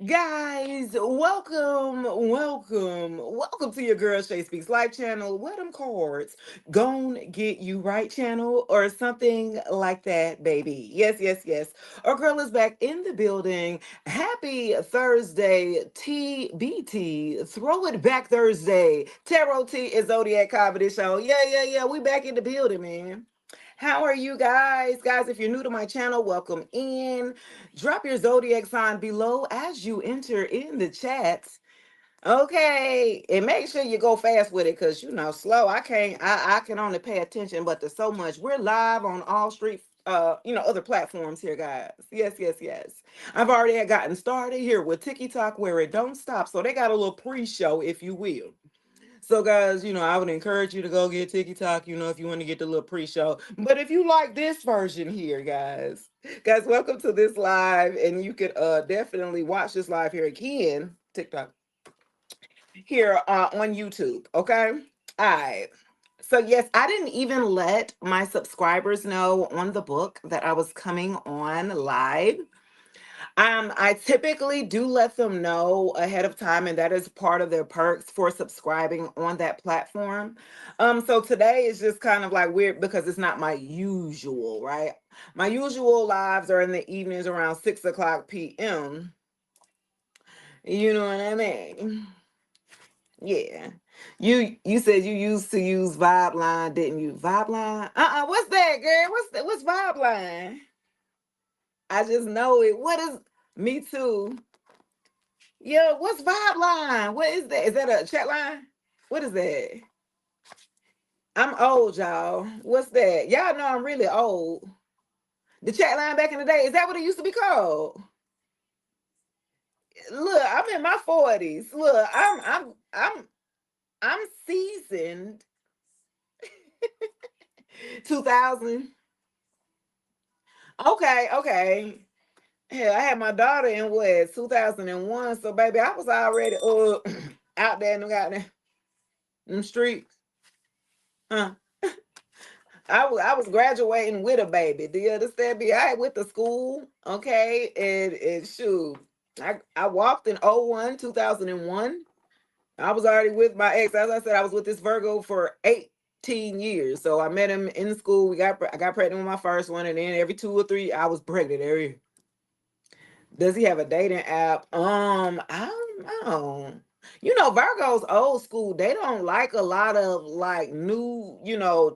Guys, welcome to your girl Shay Speaks Live channel. Where them cards gon' get you right channel or something like that, baby. Yes. Our girl is back in the building. Happy Thursday, TBT. Throw it back Thursday. Tarot T is Zodiac Comedy Show. Yeah. We back in the building, man. How are you guys? Guys, if you're new to my channel, welcome in. Drop your zodiac sign below as you enter in the chat. Okay. And make sure you go fast with it because slow. I can only pay attention, but there's so much. We're live on all street other platforms here, guys. Yes. I've already had gotten started here with TikTok where it don't stop. So they got a little pre-show, if you will. So, guys, I would encourage you to go get TikTok, if you want to get the little pre-show. But if you like this version here, guys, welcome to this live, and you could definitely watch this live here again, TikTok, here on YouTube. Okay, all right. So yes, I didn't even let my subscribers know on the book that I was coming on live. I typically do let them know ahead of time, and that is part of their perks for subscribing on that platform. So today is just kind of like weird because it's not my usual, right? My usual lives are in the evenings around 6 o'clock p.m. You know what I mean? Yeah. You said you used to use Vibe Line, didn't you? Vibe Line? What's that, girl? What's Vibe Line? I just know it. What is me too? Yo, what's Vibe Line? What is that? Is that a chat line? What is that? I'm old, y'all. What's that? Y'all know I'm really old. The chat line back in the day, is that what it used to be called? Look, I'm in my 40s. Look, I'm seasoned. 2000. Okay. Hell, I had my daughter in what 2001. So baby, I was already out there in them streets. Huh? I was graduating with a baby. Do you understand me? I went to school, okay, and shoot. I walked in 01, 2001. I was already with my ex. As I said, I was with this Virgo for 18 years. So I met him in school. I got pregnant with my first one, and then every 2 or 3, I was pregnant every year. Does he have a dating app? I don't know. Virgo's old school. They don't like a lot of like new,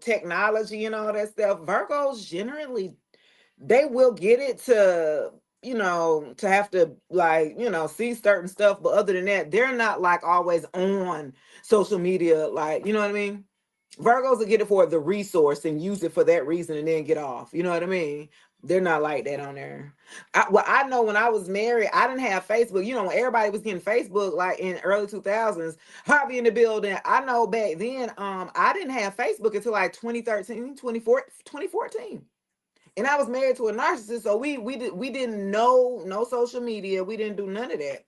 technology and all that stuff. Virgos generally they will get it to have to like, see certain stuff, but other than that, they're not like always on social media, like, you know what I mean? Virgos will get it for the resource and use it for that reason and then get off. You know what I mean? They're not like that on there. I know when I was married, I didn't have Facebook. When everybody was getting Facebook like in early 2000s, Hobby in the building. I know back then, I didn't have Facebook until like 2013, 2014. And I was married to a narcissist, so we didn't know no social media. We didn't do none of that.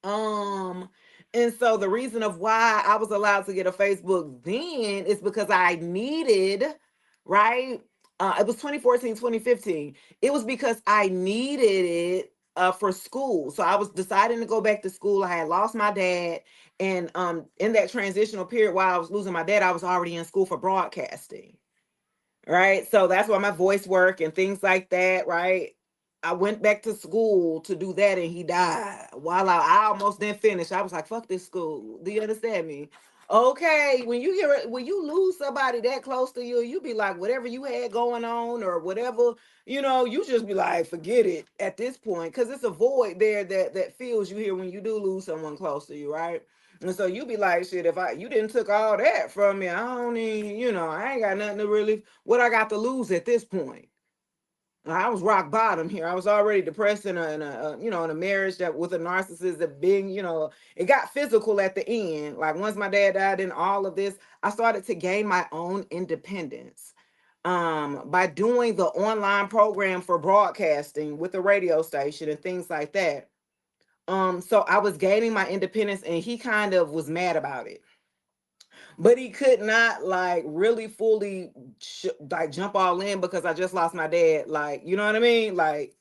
Um, and so the reason of why I was allowed to get a Facebook then is because I needed, right? It was 2014, 2015. It was because I needed it for school. So I was deciding to go back to school. I had lost my dad. And in that transitional period while I was losing my dad, I was already in school for broadcasting. Right. So that's why my voice work and things like that. Right. I went back to school to do that and he died. While I almost didn't finish, I was like, fuck this school. Do you understand me? Okay. When you lose somebody that close to you, you be like, whatever you had going on or whatever, you just be like, forget it at this point. Cause it's a void there that fills you here when you do lose someone close to you, right? And so you be like, shit, if you didn't took all that from me, I don't even, I ain't got nothing to really, what I got to lose at this point. I was rock bottom here. I was already depressed in a marriage that with a narcissist that being, it got physical at the end. Like once my dad died and all of this, I started to gain my own independence by doing the online program for broadcasting with the radio station and things like that. So I was gaining my independence and he kind of was mad about it. But he could not like really fully like jump all in because I just lost my dad. Like, you know what I mean? Like,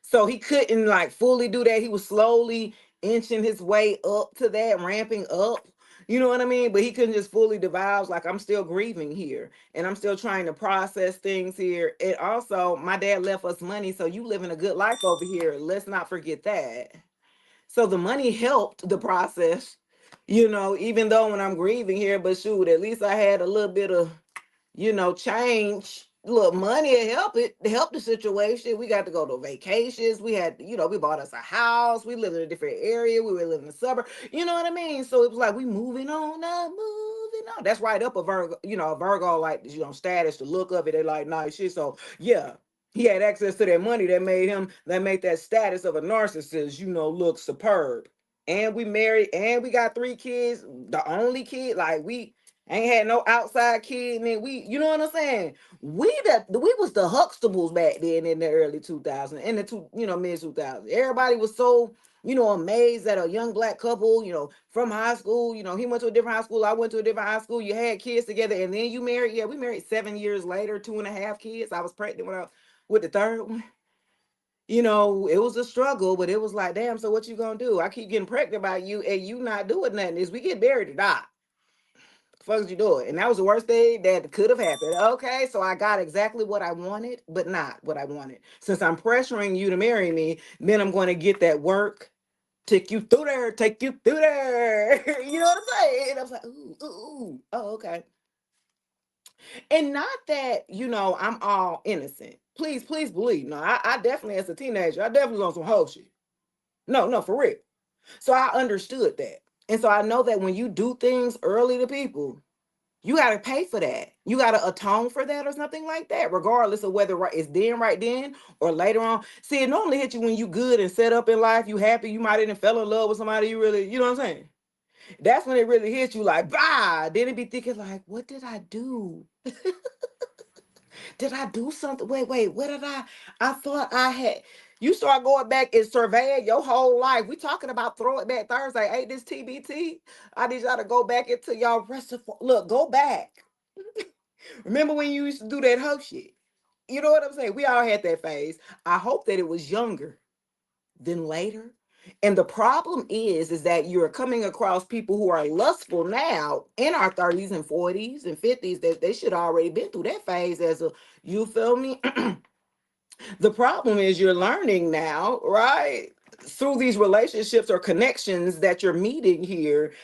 So he couldn't like fully do that. He was slowly inching his way up to that, ramping up. You know what I mean? But he couldn't just fully divulge. Like, I'm still grieving here and I'm still trying to process things here. And also, my dad left us money. So you living a good life over here. Let's not forget that. So the money helped the process, even though when I'm grieving here, but shoot, at least I had a little bit of change. Look, money to help it, to help the situation. We got to go to vacations. We had, we bought us a house. We lived in a different area. We were living in the suburb. You know what I mean? So it was like we moving on now, moving on. That's right up a Virgo, a Virgo like status, the look of it. They like nice shit. So yeah, he had access to that money that made that status of a narcissist, look superb. And we married and we got 3 kids. The only kid, like we ain't had no outside kid, and then we, you know what I'm saying? We was the Huxtables back then in the early 2000s, in the mid 2000s. Everybody was so amazed that a young black couple, from high school, he went to a different high school, I went to a different high school. You had kids together, and then you married. Yeah, we married 7 years later, 2.5 kids. I was pregnant with the third one. It was a struggle, but it was like, damn. So what you gonna do? I keep getting pregnant by you, and you not doing nothing. Is we get married or not? Fuck you doing? And that was the worst thing that could have happened. Okay, so I got exactly what I wanted, but not what I wanted. Since I'm pressuring you to marry me, then I'm going to get that work, take you through there. You know what I'm saying? And I was like, ooh, ooh, ooh. Oh, okay. And not that, I'm all innocent. Please believe. No, I definitely, as a teenager, I definitely was on some whole shit. No, no, for real. So I understood that. And so I know that when you do things early to people, you got to pay for that. You got to atone for that or something like that, regardless of whether it's right then or later on. See, it normally hits you when you good and set up in life, you happy, you might even fell in love with somebody you really, you know what I'm saying? That's when it really hits you like, bah. Then it be thinking like, what did I do? Did I do something? Wait, what did I thought I had. You start going back and surveying your whole life. We talking about throw it back Thursday. Ain't this TBT? I need y'all to go back into y'all rest of look, go back. Remember when you used to do that hoe shit? You know what I'm saying? We all had that phase. I hope that it was younger than later. And the problem is that you're coming across people who are lustful now in our 30s and 40s and 50s that they should already been through that phase as a, you feel me? The problem is you're learning now, right? Through these relationships or connections that you're meeting here,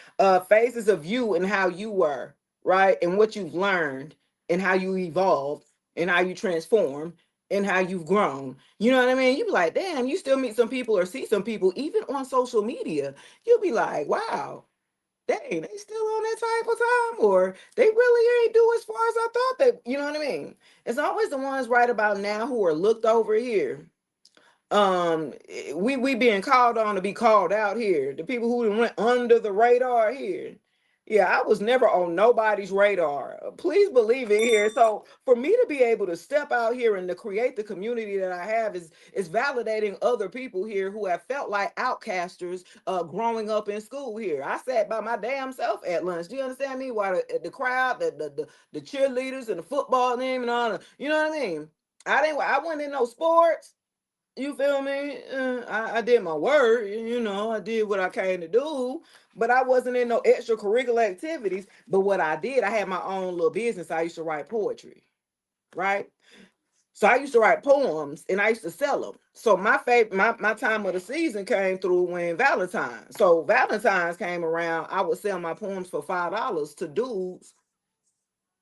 phases of you and how you were, right? And what you've learned and how you evolved and how you transform and how you've grown. You know what I mean? You be like, damn, you still meet some people or see some people, even on social media. You'll be like, wow, dang, they still on that type of time, or they really ain't do as far as I thought that, you know what I mean? It's always the ones right about now who are looked over here. We being called on to be called out here. The people who went under the radar here. Yeah, I was never on nobody's radar. Please believe it here. So for me to be able to step out here and to create the community that I have is validating other people here who have felt like outcasters growing up in school here. I sat by my damn self at lunch. Do you understand me? While the crowd, the cheerleaders and the football team and all the, you know what I mean? I wasn't in no sports. You feel me? I did my work, I did what I came to do, but I wasn't in no extracurricular activities. But what I did, I had my own little business. I used to write poetry, right? So I used to write poems and I used to sell them. So my favorite, my time of the season came through when Valentine's. So Valentine's came around, I would sell my poems for $5 to dudes.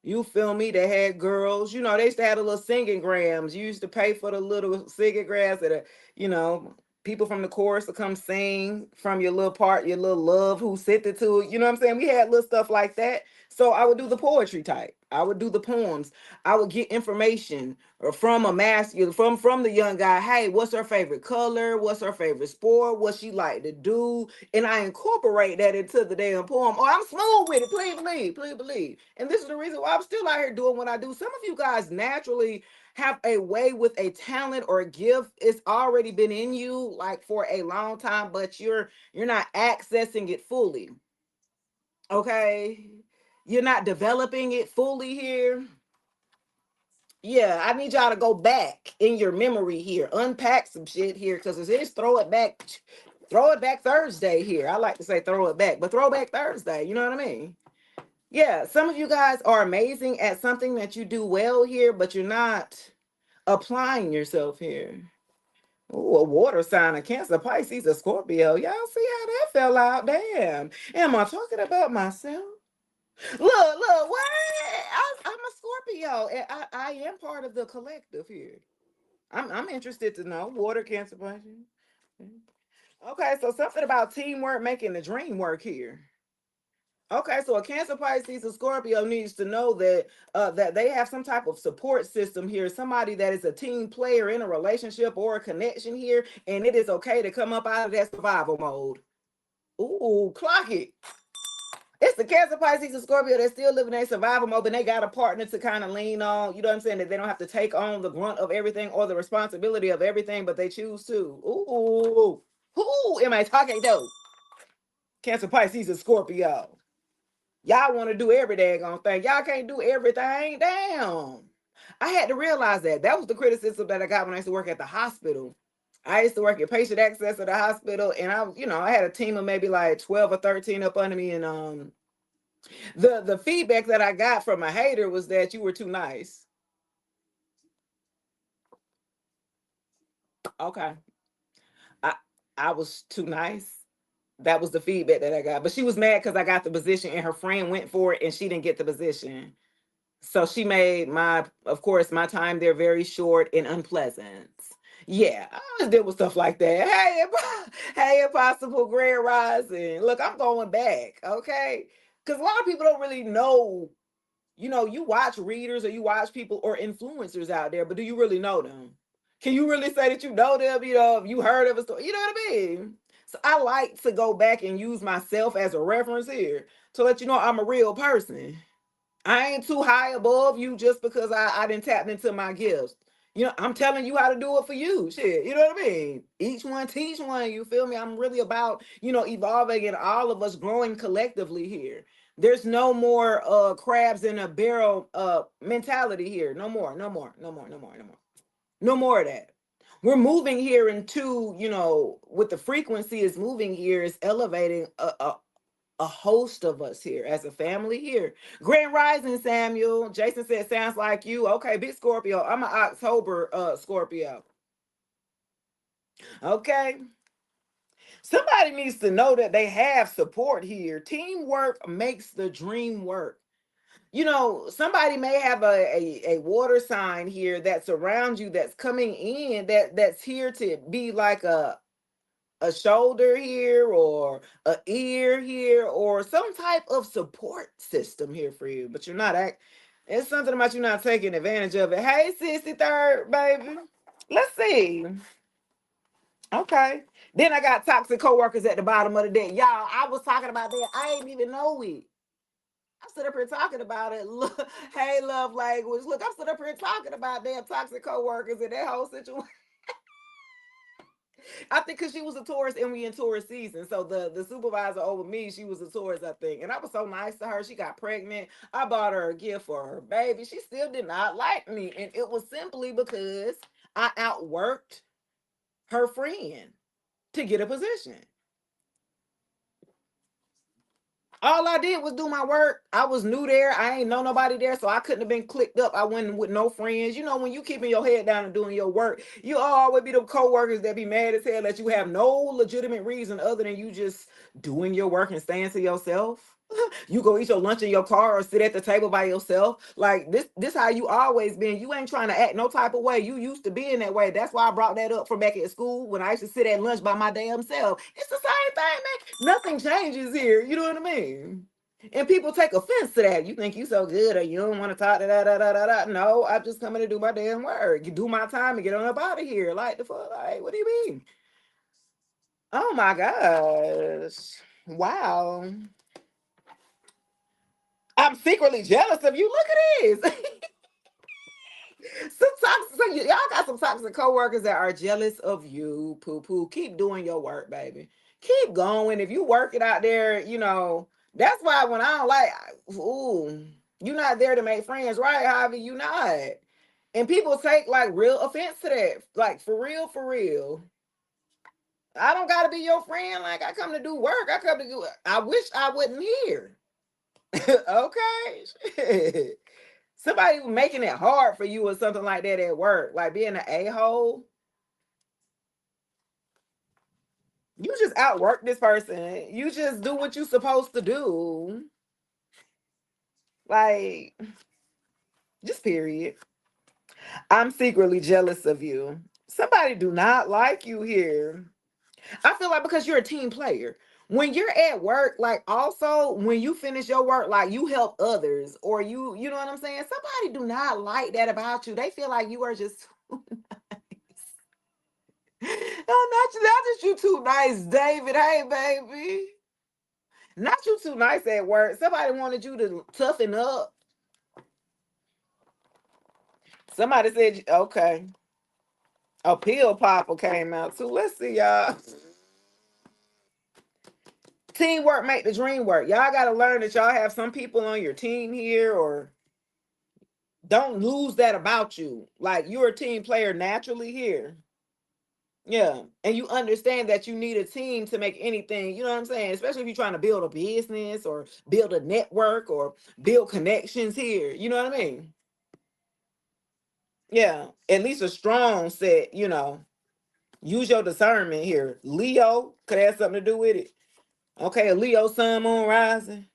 You feel me? They had girls, they used to have the little singing grams. You used to pay for the little singing grams that are, you know, people from the chorus to come sing from your little part, your little love who sent it to it. You know what I'm saying? We had little stuff like that. So I would do the poetry type. I would do the poems. I would get information or from a masculine, from the young guy. Hey, what's her favorite color? What's her favorite sport? What she like to do? And I incorporate that into the damn poem. Oh, I'm smooth with it. Please believe, please believe. And this is the reason why I'm still out here doing what I do. Some of you guys naturally have a way with a talent or a gift. It's already been in you like for a long time, but you're not accessing it fully. Okay. You're not developing it fully here. Yeah, I need y'all to go back in your memory here, unpack some shit here, because it is throw it back Thursday here. I like to say throw it back, but throw back Thursday. You know what I mean? Yeah, some of you guys are amazing at something that you do well here, but you're not applying yourself here. Ooh, a water sign, a Cancer, Pisces, a Scorpio. Y'all see how that fell out? Damn. Am I talking about myself? Look, what? I'm a Scorpio, and I am part of the collective here. I'm interested to know. Water, Cancer, Pisces. Okay, so something about teamwork making the dream work here. Okay, so a Cancer, Pisces, a Scorpio needs to know that that they have some type of support system here, somebody that is a team player in a relationship or a connection here, and it is okay to come up out of that survival mode. Ooh, clock it. It's the Cancer, Pisces, and Scorpio that's still living in survival mode, but they got a partner to kind of lean on. You know what I'm saying? That they don't have to take on the grunt of everything or the responsibility of everything, but they choose to. Ooh, who am I talking to? Cancer, Pisces, and Scorpio. Y'all want to do every daggone thing. Y'all can't do everything. Damn. I had to realize that. That was the criticism that I got when I used to work at the hospital. I used to work at patient access at the hospital, and I had a team of maybe like 12 or 13 up under me, and the feedback that I got from a hater was that you were too nice. Okay. I I was too nice. That was the feedback that I got. But she was mad because I got the position and her friend went for it and she didn't get the position. So she made of course, my time there very short and unpleasant. Yeah, I always deal with stuff like that. Hey, hey, Impossible Grand Rising. Look, I'm going back, okay? Because a lot of people don't really know. You watch readers or you watch people or influencers out there, but do you really know them? Can you really say that you know them? If you heard of a story, you know what I mean? So I like to go back and use myself as a reference here to let you know I'm a real person. I ain't too high above you just because I didn't tap into my gifts. I'm telling you how to do it for you. Shit, you know what I mean? Each one teach one, you feel me? I'm really about, evolving and all of us growing collectively here. There's no more crabs in a barrel mentality here. No more, no more, no more, no more, no more. No more of that. We're moving here into, with the frequency is moving here, is elevating a host of us here as a family here. Grand Rising, Samuel. Jason said, sounds like you. Okay, big Scorpio. I'm an October Scorpio. Okay. Somebody needs to know that they have support here. Teamwork makes the dream work. Somebody may have a water sign here that's around you that's coming in that's here to be like a shoulder here or a ear here or some type of support system here for you, but you're not it's something about you not taking advantage of it. Hey, sissy third, baby. Let's see. Okay. Then I got toxic coworkers at the bottom of the deck. Y'all, I was talking about that. I ain't even know it. I stood up here talking about it. Look, hey, love language. Look, I stood up here talking about damn toxic coworkers and that whole situation. I think because she was a Taurus and we in Taurus season. So the supervisor over me, she was a Taurus, I think. And I was so nice to her. She got pregnant. I bought her a gift for her baby. She still did not like me. And it was simply because I outworked her friend to get a position. All I did was do my work. I was new there. I ain't know nobody there, so I couldn't have been clicked up. I went with no friends. When you keeping your head down and doing your work, you always be the co-workers that be mad as hell that you have no legitimate reason other than you just doing your work and staying to yourself. You go eat your lunch in your car or sit at the table by yourself. Like this how you always been. You ain't trying to act no type of way. You used to being that way. That's why I brought that up from back at school when I used to sit at lunch by my damn self. It's the same thing, man. Nothing changes here. You know what I mean? And people take offense to that. You think you so good or you don't want to talk da da da da da da. No, I'm just coming to do my damn work. You do my time and get on up out of here. Like the fuck? Like, what do you mean? Oh my gosh. Wow. I'm secretly jealous of you. Look at this. Y'all got some toxic coworkers that are jealous of you. Poo poo. Keep doing your work, baby. Keep going. If you work it out there, that's why when I don't like, ooh, you're not there to make friends, right, Javi? You not. And people take like real offense to that. Like for real, for real. I don't gotta be your friend. Like I come to do work. I come to do. I wish I wasn't here. Okay. Somebody making it hard for you or something like that at work, like being an a-hole. You just outwork this person. You just do what you're supposed to do. Like, just period. I'm secretly jealous of you. Somebody do not like you here. I feel like because you're a team player. When you're at work, like also when you finish your work, like you help others or you know what I'm saying? Somebody do not like that about you. They feel like you are just no, not just you too nice, David. Hey, baby. Not you too nice at work. Somebody wanted you to toughen up. Somebody said, okay. A pill popper came out too. Let's see, y'all. Teamwork make the dream work. Y'all got to learn that y'all have some people on your team here, or don't lose that about you. Like you're a team player naturally here. Yeah. And you understand that you need a team to make anything, you know what I'm saying? Especially if you're trying to build a business or build a network or build connections here. You know what I mean? Yeah. At least a strong set, you know. Use your discernment here. Leo could have something to do with it. Okay, a Leo sun moon rising.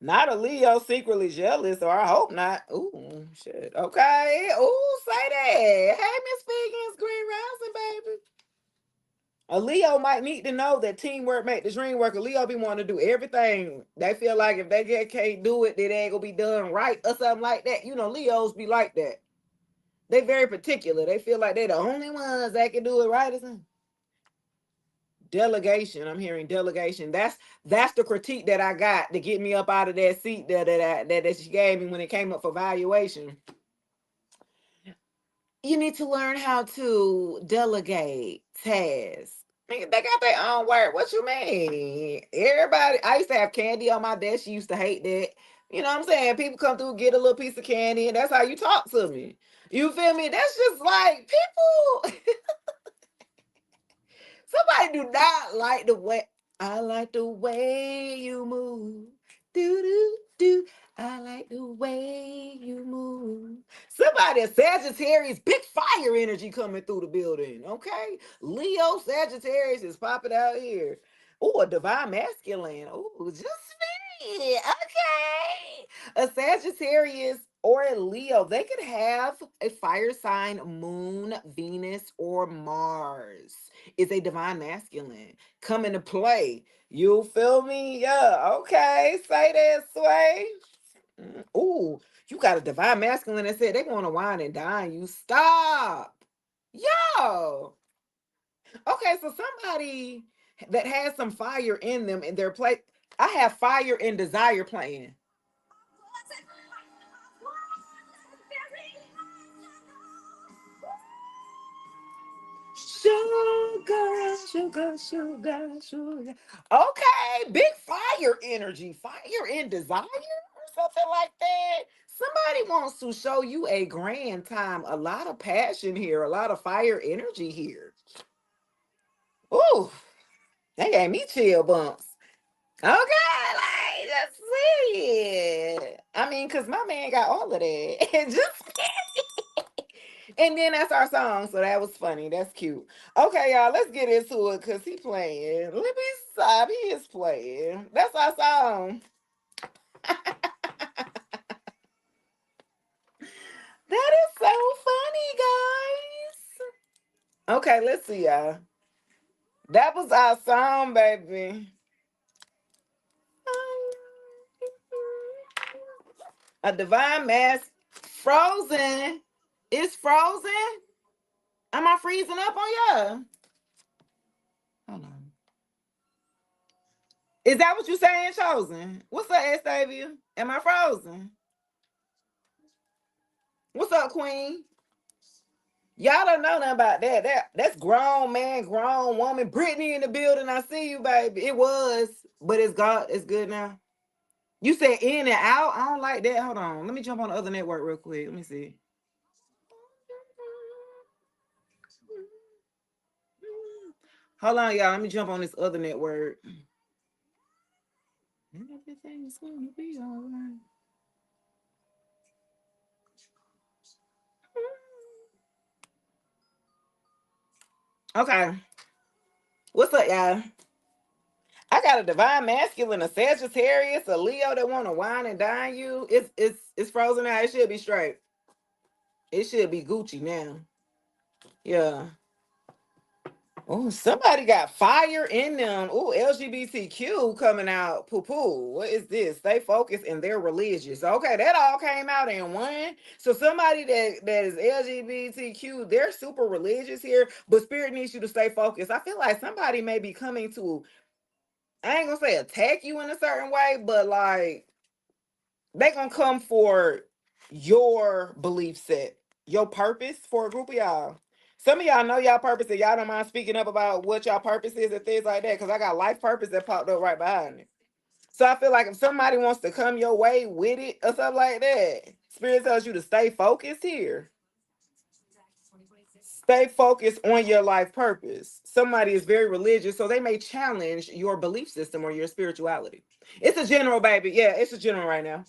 Not a Leo secretly jealous, or I hope not. Ooh, shit. Okay. Ooh, say that. Hey, Miss Figgins, Green Rising, baby. A Leo might need to know that teamwork make the dream work. A Leo be wanting to do everything. They feel like if they can't do it, then it ain't gonna be done right or something like that. You know, Leos be like that. They very particular. They feel like they're the only ones that can do it right or something. Delegation. I'm hearing delegation. That's the critique that I got to get me up out of that seat that she gave me when it came up for valuation. You need to learn how to delegate tasks. They got their own word. What you mean? Everybody, I used to have candy on my desk. She used to hate that. You know what I'm saying? People come through, get a little piece of candy, and that's how you talk to me. You feel me? That's just like people. Somebody do not like the way I like the way you move. Do do do. I like the way you move. Somebody, a Sagittarius, big fire energy coming through the building. Okay, Leo Sagittarius is popping out here. Oh, a divine masculine. Oh, just me. Okay, a Sagittarius or a Leo. They could have a fire sign, Moon, Venus, or Mars is a divine masculine come into play. You feel me? Yeah. Okay. Say that, Sway. Ooh, you got a divine masculine that said they want to wine and dine you. Stop. Yo. Okay, so somebody that has some fire in them in their play. I have fire and desire playing. Sugar, sugar, sugar, sugar. Okay, big fire energy, fire and desire, or something like that. Somebody wants to show you a grand time, a lot of passion here, a lot of fire energy here. Ooh, they gave me chill bumps. Okay, like let's see it. I mean, cause my man got all of that. Just and then that's our song, so that was funny. That's cute. Okay, y'all, let's get into it because he playing. Let me stop. He is playing. That's our song. That is so funny, guys. Okay, let's see, y'all. That was our song, baby. A divine mask. Frozen. It's frozen. Am I freezing up on y'all? Hold on. Is that what you saying, chosen? What's up, Estavia? Am I frozen? What's up, Queen? Y'all don't know nothing about that. That's grown man, grown woman. Brittany in the building. I see you, baby. It was, but it's God. It's good now. You said in and out. I don't like that. Hold on. Let me jump on the other network real quick. Let me see. Hold on, y'all. Let me jump on this other network. And everything's gonna be all right. Okay. What's up, y'all? I got a divine masculine, a Sagittarius, a Leo that want to wine and dine you. It's frozen out. It should be straight. It should be Gucci now. Yeah. Oh, somebody got fire in them. Oh, LGBTQ coming out. Poo poo. What is this? Stay focused and they're religious. Okay, that all came out in one. So somebody that is LGBTQ, they're super religious here, but spirit needs you to stay focused. I feel like somebody may be coming to, I ain't gonna say attack you in a certain way, but like they gonna come for your belief set, your purpose for a group of y'all. Some of y'all know y'all purpose and y'all don't mind speaking up about what y'all purpose is and things like that. Cause I got life purpose that popped up right behind it. So I feel like if somebody wants to come your way with it or something like that, Spirit tells you to stay focused here. Stay focused on your life purpose. Somebody is very religious, so they may challenge your belief system or your spirituality. It's a general, baby. Yeah, it's a general right now.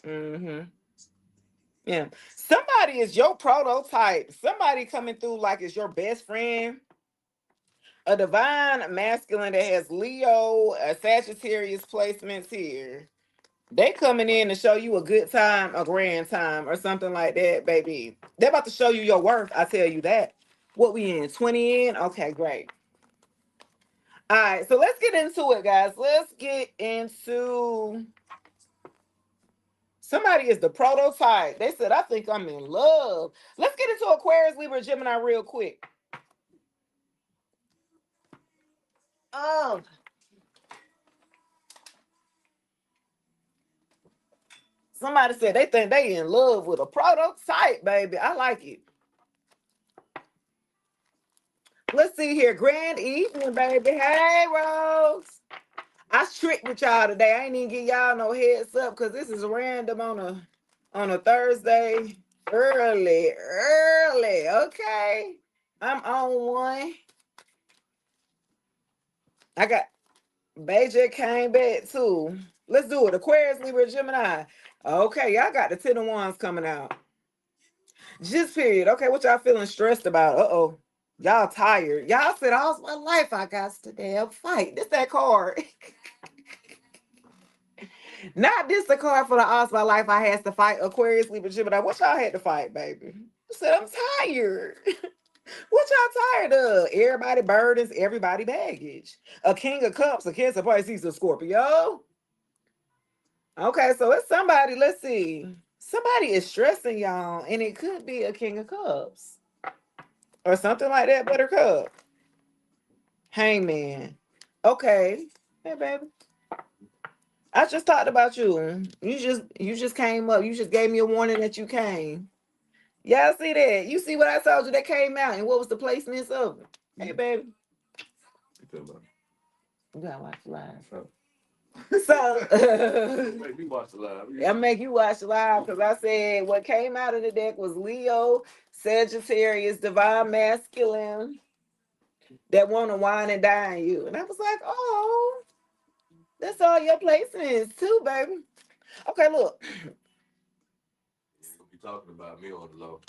Mm-hmm. Yeah. Somebody is your prototype. Somebody coming through like it's your best friend. A divine masculine that has Leo, a Sagittarius placements here. They coming in to show you a good time, a grand time, or something like that, baby. They're about to show you your worth. I tell you that. What we in? 20 in? Okay, great. All right, so let's get into it, guys. Let's get into somebody is the prototype. They said, I think I'm in love. Let's get into Aquarius, Libra, Gemini real quick. Oh, somebody said they think they in love with a prototype, baby. I like it. Let's see here. Grand evening, baby. Hey, Rose. I tricked with y'all today. I ain't even give y'all no heads up because this is random on a Thursday. Early. Okay. I'm on one. I got Beijing came back too. Let's do it. Aquarius, Libra, Gemini. Okay, y'all got the 10 of wands coming out. Just period. Okay, what y'all feeling stressed about? Uh-oh. Y'all tired. Y'all said all my life I got to damn fight. This that card. Not this the card for the odds my life I has to fight. Aquarius, Libra, Gemini. What y'all had to fight, baby? You said I'm tired. What y'all tired of? Everybody burdens, everybody baggage. A king of cups, a cancer, Pisces, a Scorpio. Okay, so it's somebody, let's see. Somebody is stressing y'all, and it could be a king of cups. Or something like that, buttercup. Hangman. Okay. Hey, baby. I just talked about you. You just came up. You just gave me a warning that you came. Y'all see that? You see what I told you that came out and what was the placements of it? Hey, baby. You gotta watch live. So make me watch the live. I make you watch live because I said what came out of the deck was Leo, Sagittarius, divine masculine that want to wine and dine you. And I was like, oh, that's all your placements too, baby. Okay, look. You talking about me on the low.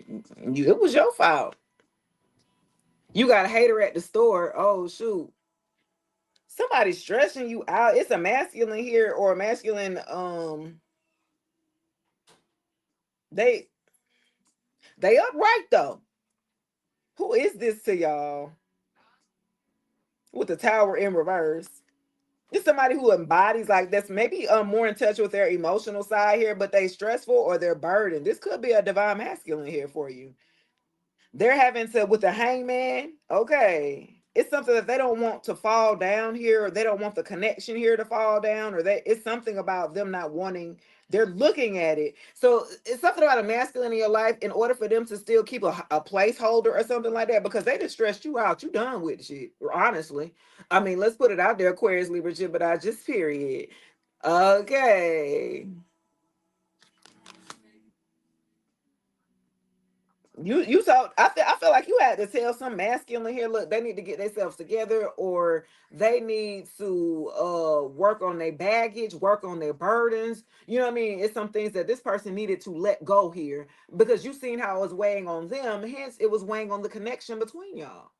It was your fault. You got a hater at the store. Oh, shoot. Somebody's stressing you out. It's a masculine here or a masculine, they upright though. Who is this to y'all? With the tower in reverse. It's somebody who embodies like that's maybe more in touch with their emotional side here, but they stressful or they're burdened. This could be a divine masculine here for you. They're having to with the hangman. Okay. It's something that they don't want to fall down here, or they don't want the connection here to fall down, or it's something about them not wanting, they're looking at it. So it's something about a masculine in your life in order for them to still keep a placeholder or something like that, because they just stressed you out. You done with shit, honestly. I mean, let's put it out there, Aquarius, Libra, Gemini, just period. Okay. You told I feel like you had to tell some masculine here, look, they need to get themselves together, or they need to work on their baggage, work on their burdens. You know what I mean? It's some things that this person needed to let go here, because you seen how it was weighing on them, hence it was weighing on the connection between y'all.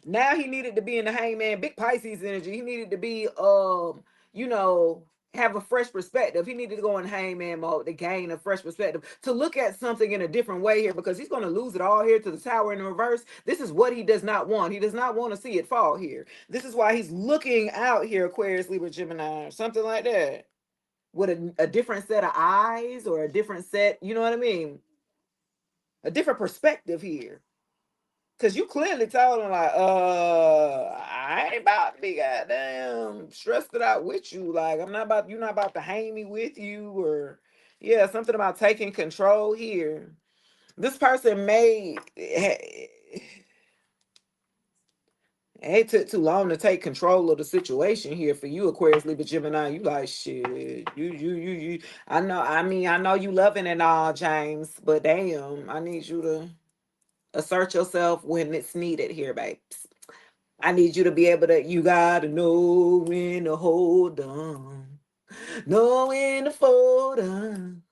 Now he needed to be in the hangman, big Pisces energy. He needed to be, you know, have a fresh perspective. He needed to go in hangman mode to gain a fresh perspective, to look at something in a different way here, because he's going to lose it all here to the tower in the reverse. This is what he does not want. He does not want to see it fall here. This is why he's looking out here, Aquarius, Libra, Gemini, or something like that, with a different set of eyes, or a different set, you know what I mean? A different perspective here. Cause you clearly told him like, I ain't about to be goddamn stressed it out with you. Like, I'm not about, you're not about to hang me with you, or yeah, something about taking control here. This person may it took too long to take control of the situation here for you, Aquarius, Libra, Gemini. You like shit. You. I know. I mean, I know you loving and all, James, but damn, I need you to assert yourself when it's needed here, babes. I need you to be able to, you gotta know when to hold on, know when to fold on,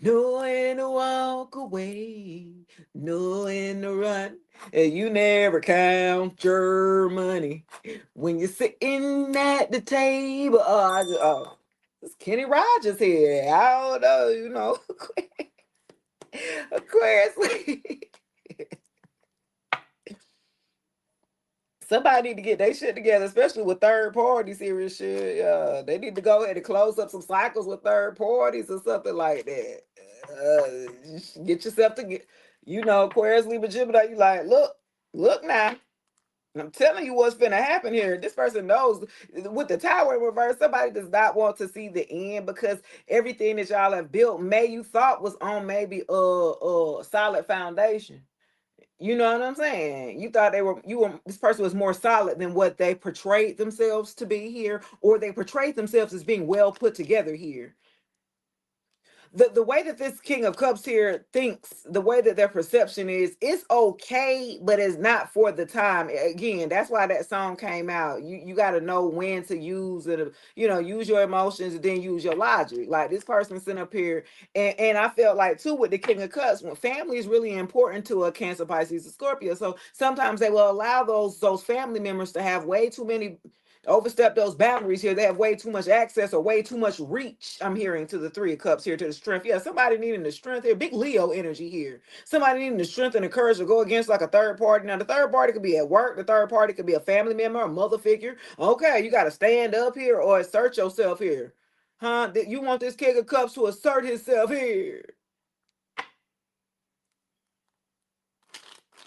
know when to walk away, know when to run. And you never count your money when you're sitting at the table. It's Kenny Rogers here. I don't know, you know, Aquarius. Somebody need to get their shit together, especially with third parties here and shit. They need to go ahead and close up some cycles with third parties or something like that. Get yourself to get, you know, Aquarius, Libra, Gemini. You like, look now. I'm telling you what's finna happen here. This person knows with the tower in reverse, somebody does not want to see the end, because everything that y'all have built, may you thought was on maybe solid foundation. You know what I'm saying? You thought this person was more solid than what they portrayed themselves to be here, or they portrayed themselves as being well put together here. The way that this King of Cups here thinks, the way that their perception is, it's okay, but it's not for the time. Again, that's why that song came out. You got to know when to use it, you know, use your emotions and then use your logic. Like this person sitting up here, and I felt like too with the King of Cups, when family is really important to a Cancer, Pisces, or Scorpio. So sometimes they will allow those family members to have way too many, overstep those boundaries here. They have way too much access or way too much reach. I'm hearing to the Three of Cups here, to the strength. Yeah, somebody needing the strength here. Big Leo energy here. Somebody needing the strength and the courage to go against like a third party. Now, the third party could be at work. The third party could be a family member, a mother figure. Okay, you got to stand up here or assert yourself here. Huh? You want this King of Cups to assert himself here.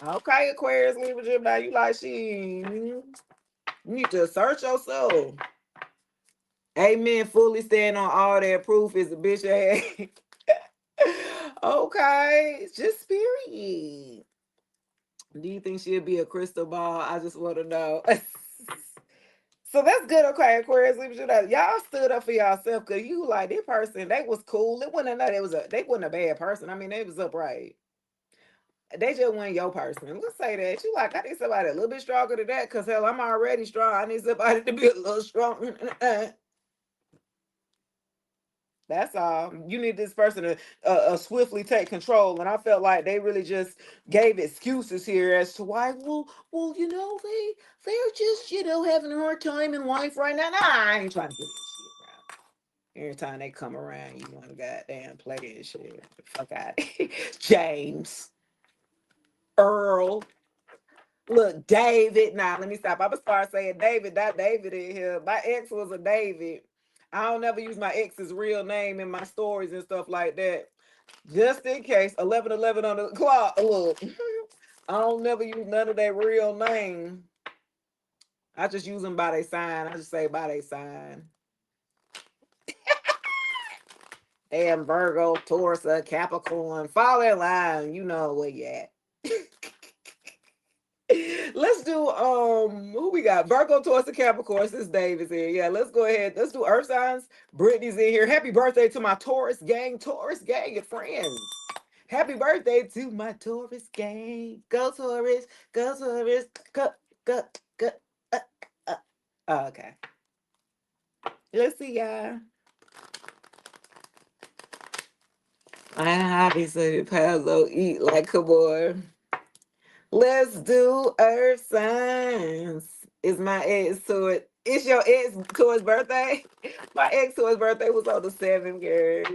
Okay, Aquarius, Libra, Gemini, you like she. You need to assert yourself. Amen. Fully stand on all that proof is a bitch ass. Okay, it's just period. Do you think she'll be a crystal ball? I just want to know. So that's good, okay, Aquarius. Y'all stood up for yourself, because you like this person. They was cool. It wasn't that they wasn't a bad person. I mean, they was upright. They just weren't your person. Let's say that. You like, I need somebody a little bit stronger than that, because hell, I'm already strong. I need somebody to be a little stronger. That's all. You need this person to swiftly take control, and I felt like they really just gave excuses here as to why. Well, you know, they're just, you know, having a hard time in life right now. Nah, I ain't trying to get this shit, bro. Every time they come around, you want to goddamn play this shit. Fuck out, James, Earl. Look, David. Now, let me stop. I'm gonna start saying David, not David in here. My ex was a David. I don't never use my ex's real name in my stories and stuff like that. Just in case, 1111 on the clock. Look, I don't never use none of their real name. I just use them by their sign. I just say by their sign. And Virgo, Taurus, Capricorn, fall in line. You know where you at. Let's do who we got? Virgo, Taurus, and Capricorn. This Dave is here. Yeah, let's go ahead. Let's do Earth signs. Brittany's in here. Happy birthday to my Taurus gang and friends. Happy birthday to my Taurus gang. Go Taurus, go Taurus, go, go. Uh, uh. Oh, okay. Let's see, y'all. I obviously Pazzo eat like a boy. Let's do Earth signs. Is my ex to it? It's your ex to his birthday. My ex to his birthday was on the 7th, girl.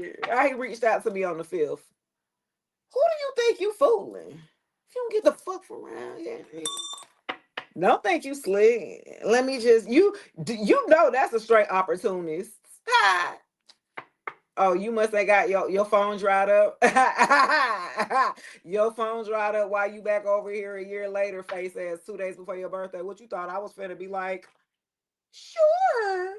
He reached out to me on the 5th. Who do you think you fooling? If you don't get the fuck from around here, don't think you slick. Let me just you know that's a straight opportunist. Ha! Oh, you must have got your phone dried up. Your phone dried up while you back over here a year later, face ass 2 days before your birthday. What you thought I was finna be like? Sure.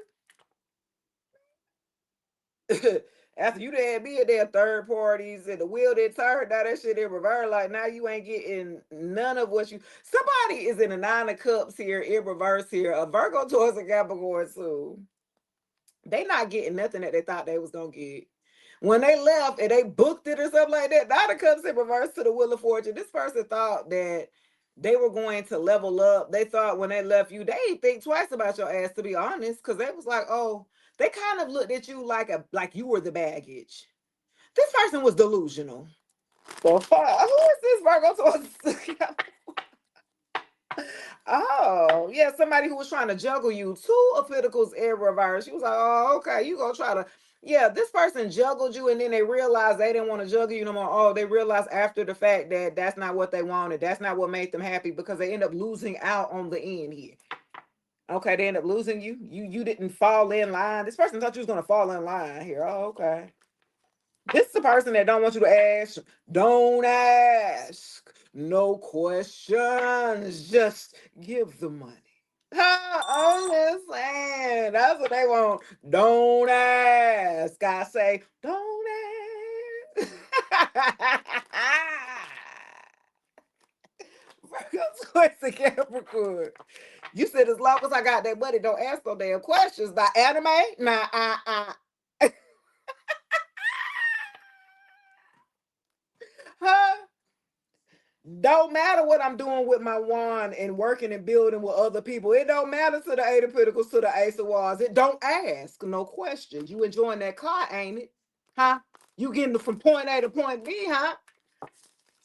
After you done be at their third parties and the wheel that turned, now that shit in reverse. Like now you ain't getting none of what you. Somebody is in a 9 of cups here in reverse here. A Virgo towards a Capricorn too. They not getting nothing that they thought they was gonna get. When they left and they booked it or something like that, 9 of cups in reverse to the Wheel of Fortune. This person thought that they were going to level up. They thought when they left you, they didn't think twice about your ass, to be honest, because they was like, oh, they kind of looked at you like you were the baggage. This person was delusional. So fuck, who is this Virgo towards? Oh, yeah, somebody who was trying to juggle you. 2 of Pentacles in reverse. She was like, oh, okay, you gonna try to. Yeah, this person juggled you, and then they realized they didn't want to juggle you no more. Oh, they realized after the fact that that's not what they wanted. That's not what made them happy because they end up losing out on the end here. Okay, they end up losing you. You didn't fall in line. This person thought you was gonna fall in line here. Oh, okay. This is the person that don't want you to ask. Don't ask. No questions. Just give the money. I'm just saying. That's what they want. Don't ask. I say, don't ask. Virgo towards the Capricorn. You said as long as I got that money, don't ask no damn questions. Not anime? Nah, huh? Don't matter what I'm doing with my wand and working and building with other people. It don't matter to the 8 of Pentacles, to the Ace of Wands. It don't ask no questions. You enjoying that car, ain't it? Huh? You getting from point A to point B, huh?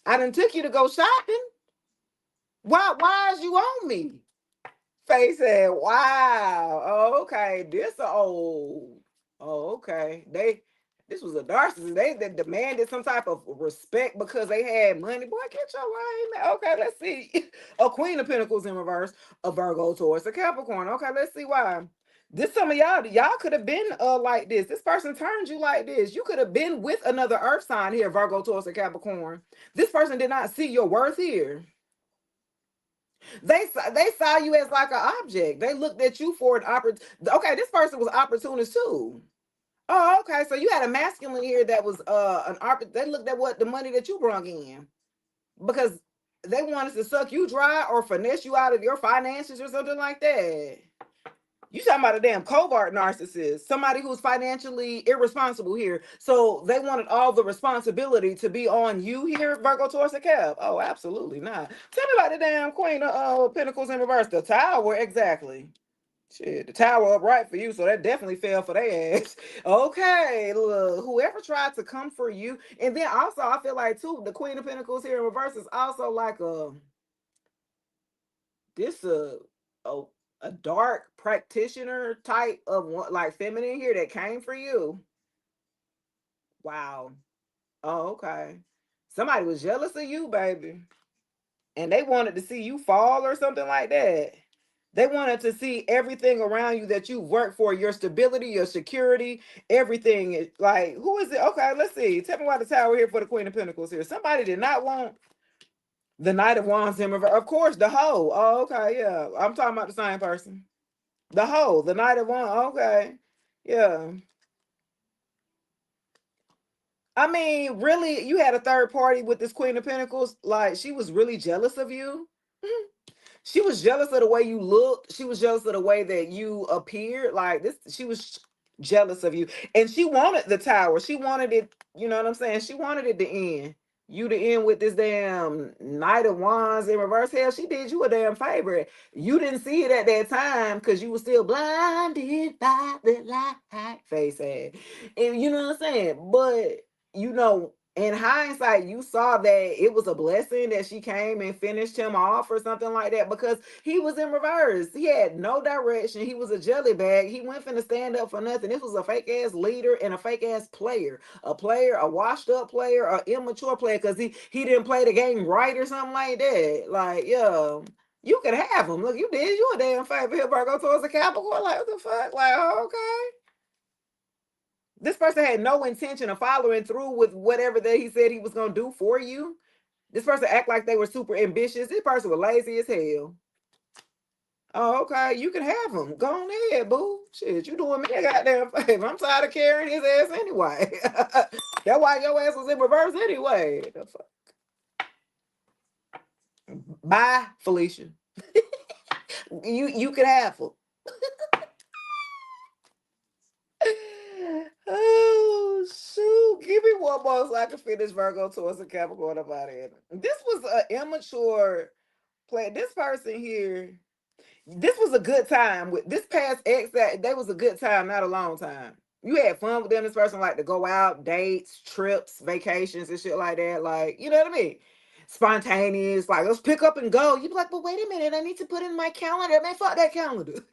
I done took you to go shopping. Why is you on me? Face said, wow. Oh, okay. This a old. Oh, okay. This was a narcissist. They demanded some type of respect because they had money. Boy, get your line. Okay, let's see. A Queen of Pentacles in reverse, a Virgo towards a Capricorn. Okay, let's see why. This some of y'all could have been like this. This person turned you like this. You could have been with another earth sign here, Virgo towards a Capricorn. This person did not see your worth here. They saw you as like an object. They looked at you for an opportunity. Okay, this person was opportunist too. Oh, okay. So you had a masculine here that was they looked at what the money that you brought in because they wanted to suck you dry or finesse you out of your finances or something like that. You talking about a damn covert narcissist, somebody who's financially irresponsible here. So they wanted all the responsibility to be on you here, Virgo towards the Cap. Oh, absolutely not. Tell me about the damn Queen of Pentacles in reverse. The Tower, exactly. Shit, the Tower upright for you, so that definitely fell for their ass. Okay, look, whoever tried to come for you, and then also I feel like too, the Queen of Pentacles here in reverse is also like this a a dark practitioner type of one, like feminine here that came for you. Wow. Oh, okay. Somebody was jealous of you, baby, and they wanted to see you fall or something like that. They wanted to see everything around you that you work for, your stability, your security, everything. Like, who is it? Okay, let's see. Tell me why the Tower here for the Queen of Pentacles here. Somebody did not want the Knight of Wands in reverse. Of course, the hoe. Oh, okay, yeah. I'm talking about the same person. The hoe, the Knight of Wands. Okay, yeah. I mean, really, you had a third party with this Queen of Pentacles. Like, she was really jealous of you. She was jealous of the way you looked. She was jealous of the way that you appeared. Like this, she was jealous of you, and she wanted the tower. She wanted it. You know what I'm saying? She wanted it to end. You to end with this damn Knight of Wands in reverse. Hell, she did you a damn favor. You didn't see it at that time because you were still blinded by the light. Face ass. And you know what I'm saying? But you know, in hindsight, you saw that it was a blessing that she came and finished him off or something like that because he was in reverse. He had no direction. He was a jelly bag. He went finna stand up for nothing. This was a fake ass leader and a fake ass player, a washed up player, a immature player because he didn't play the game right or something like that. Like, yeah. You could have him. Look, you did you a damn favor here, Virgo towards the Capricorn. Like, what the fuck? Like, oh, okay. This person had no intention of following through with whatever that he said he was gonna do for you. This person act like they were super ambitious. This person was lazy as hell. Oh, okay. You can have him. Go on ahead, boo. Shit, you doing me a goddamn favor. I'm tired of carrying his ass anyway. That's why your ass was in reverse anyway. The fuck? Bye, Felicia. You can have him. Oh shoot! Give me one more so I can finish Virgo towards the Capricorn about it. This was an immature play. This person here, this was a good time with this past ex. That was a good time, not a long time. You had fun with them. This person like to go out, dates, trips, vacations, and shit like that. Like, you know what I mean? Spontaneous, like let's pick up and go. You be like, but wait a minute, I need to put in my calendar. Man, fuck that calendar.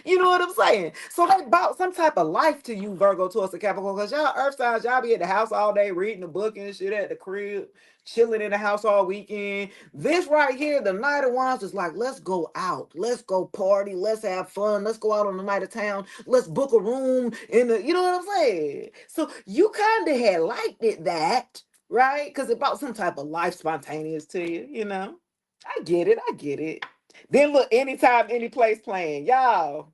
You know what I'm saying? So they bought some type of life to you, Virgo, towards the Capricorn, because y'all earth signs, y'all be at the house all day reading the book and shit at the crib, chilling in the house all weekend. This right here, the Night of Wands is like, let's go out, let's go party, let's have fun, let's go out on the night of town, let's book a room in the, you know what I'm saying? So you kind of had liked it that, right? Because it brought some type of life spontaneous to you, you know? I get it, I get it. Then look, anytime, any place playing. Y'all,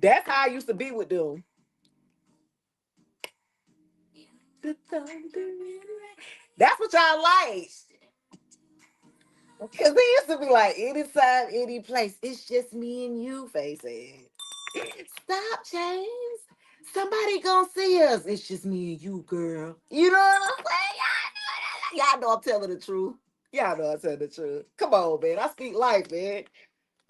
that's how I used to be with them. That's what y'all like. Because they used to be like, anytime, any place. It's just me and you, faces. Stop, James. Somebody gonna see us. It's just me and you, girl. You know what I'm saying? Y'all know I'm telling the truth. Y'all know I'm telling the truth. Come on, man. I speak life, man.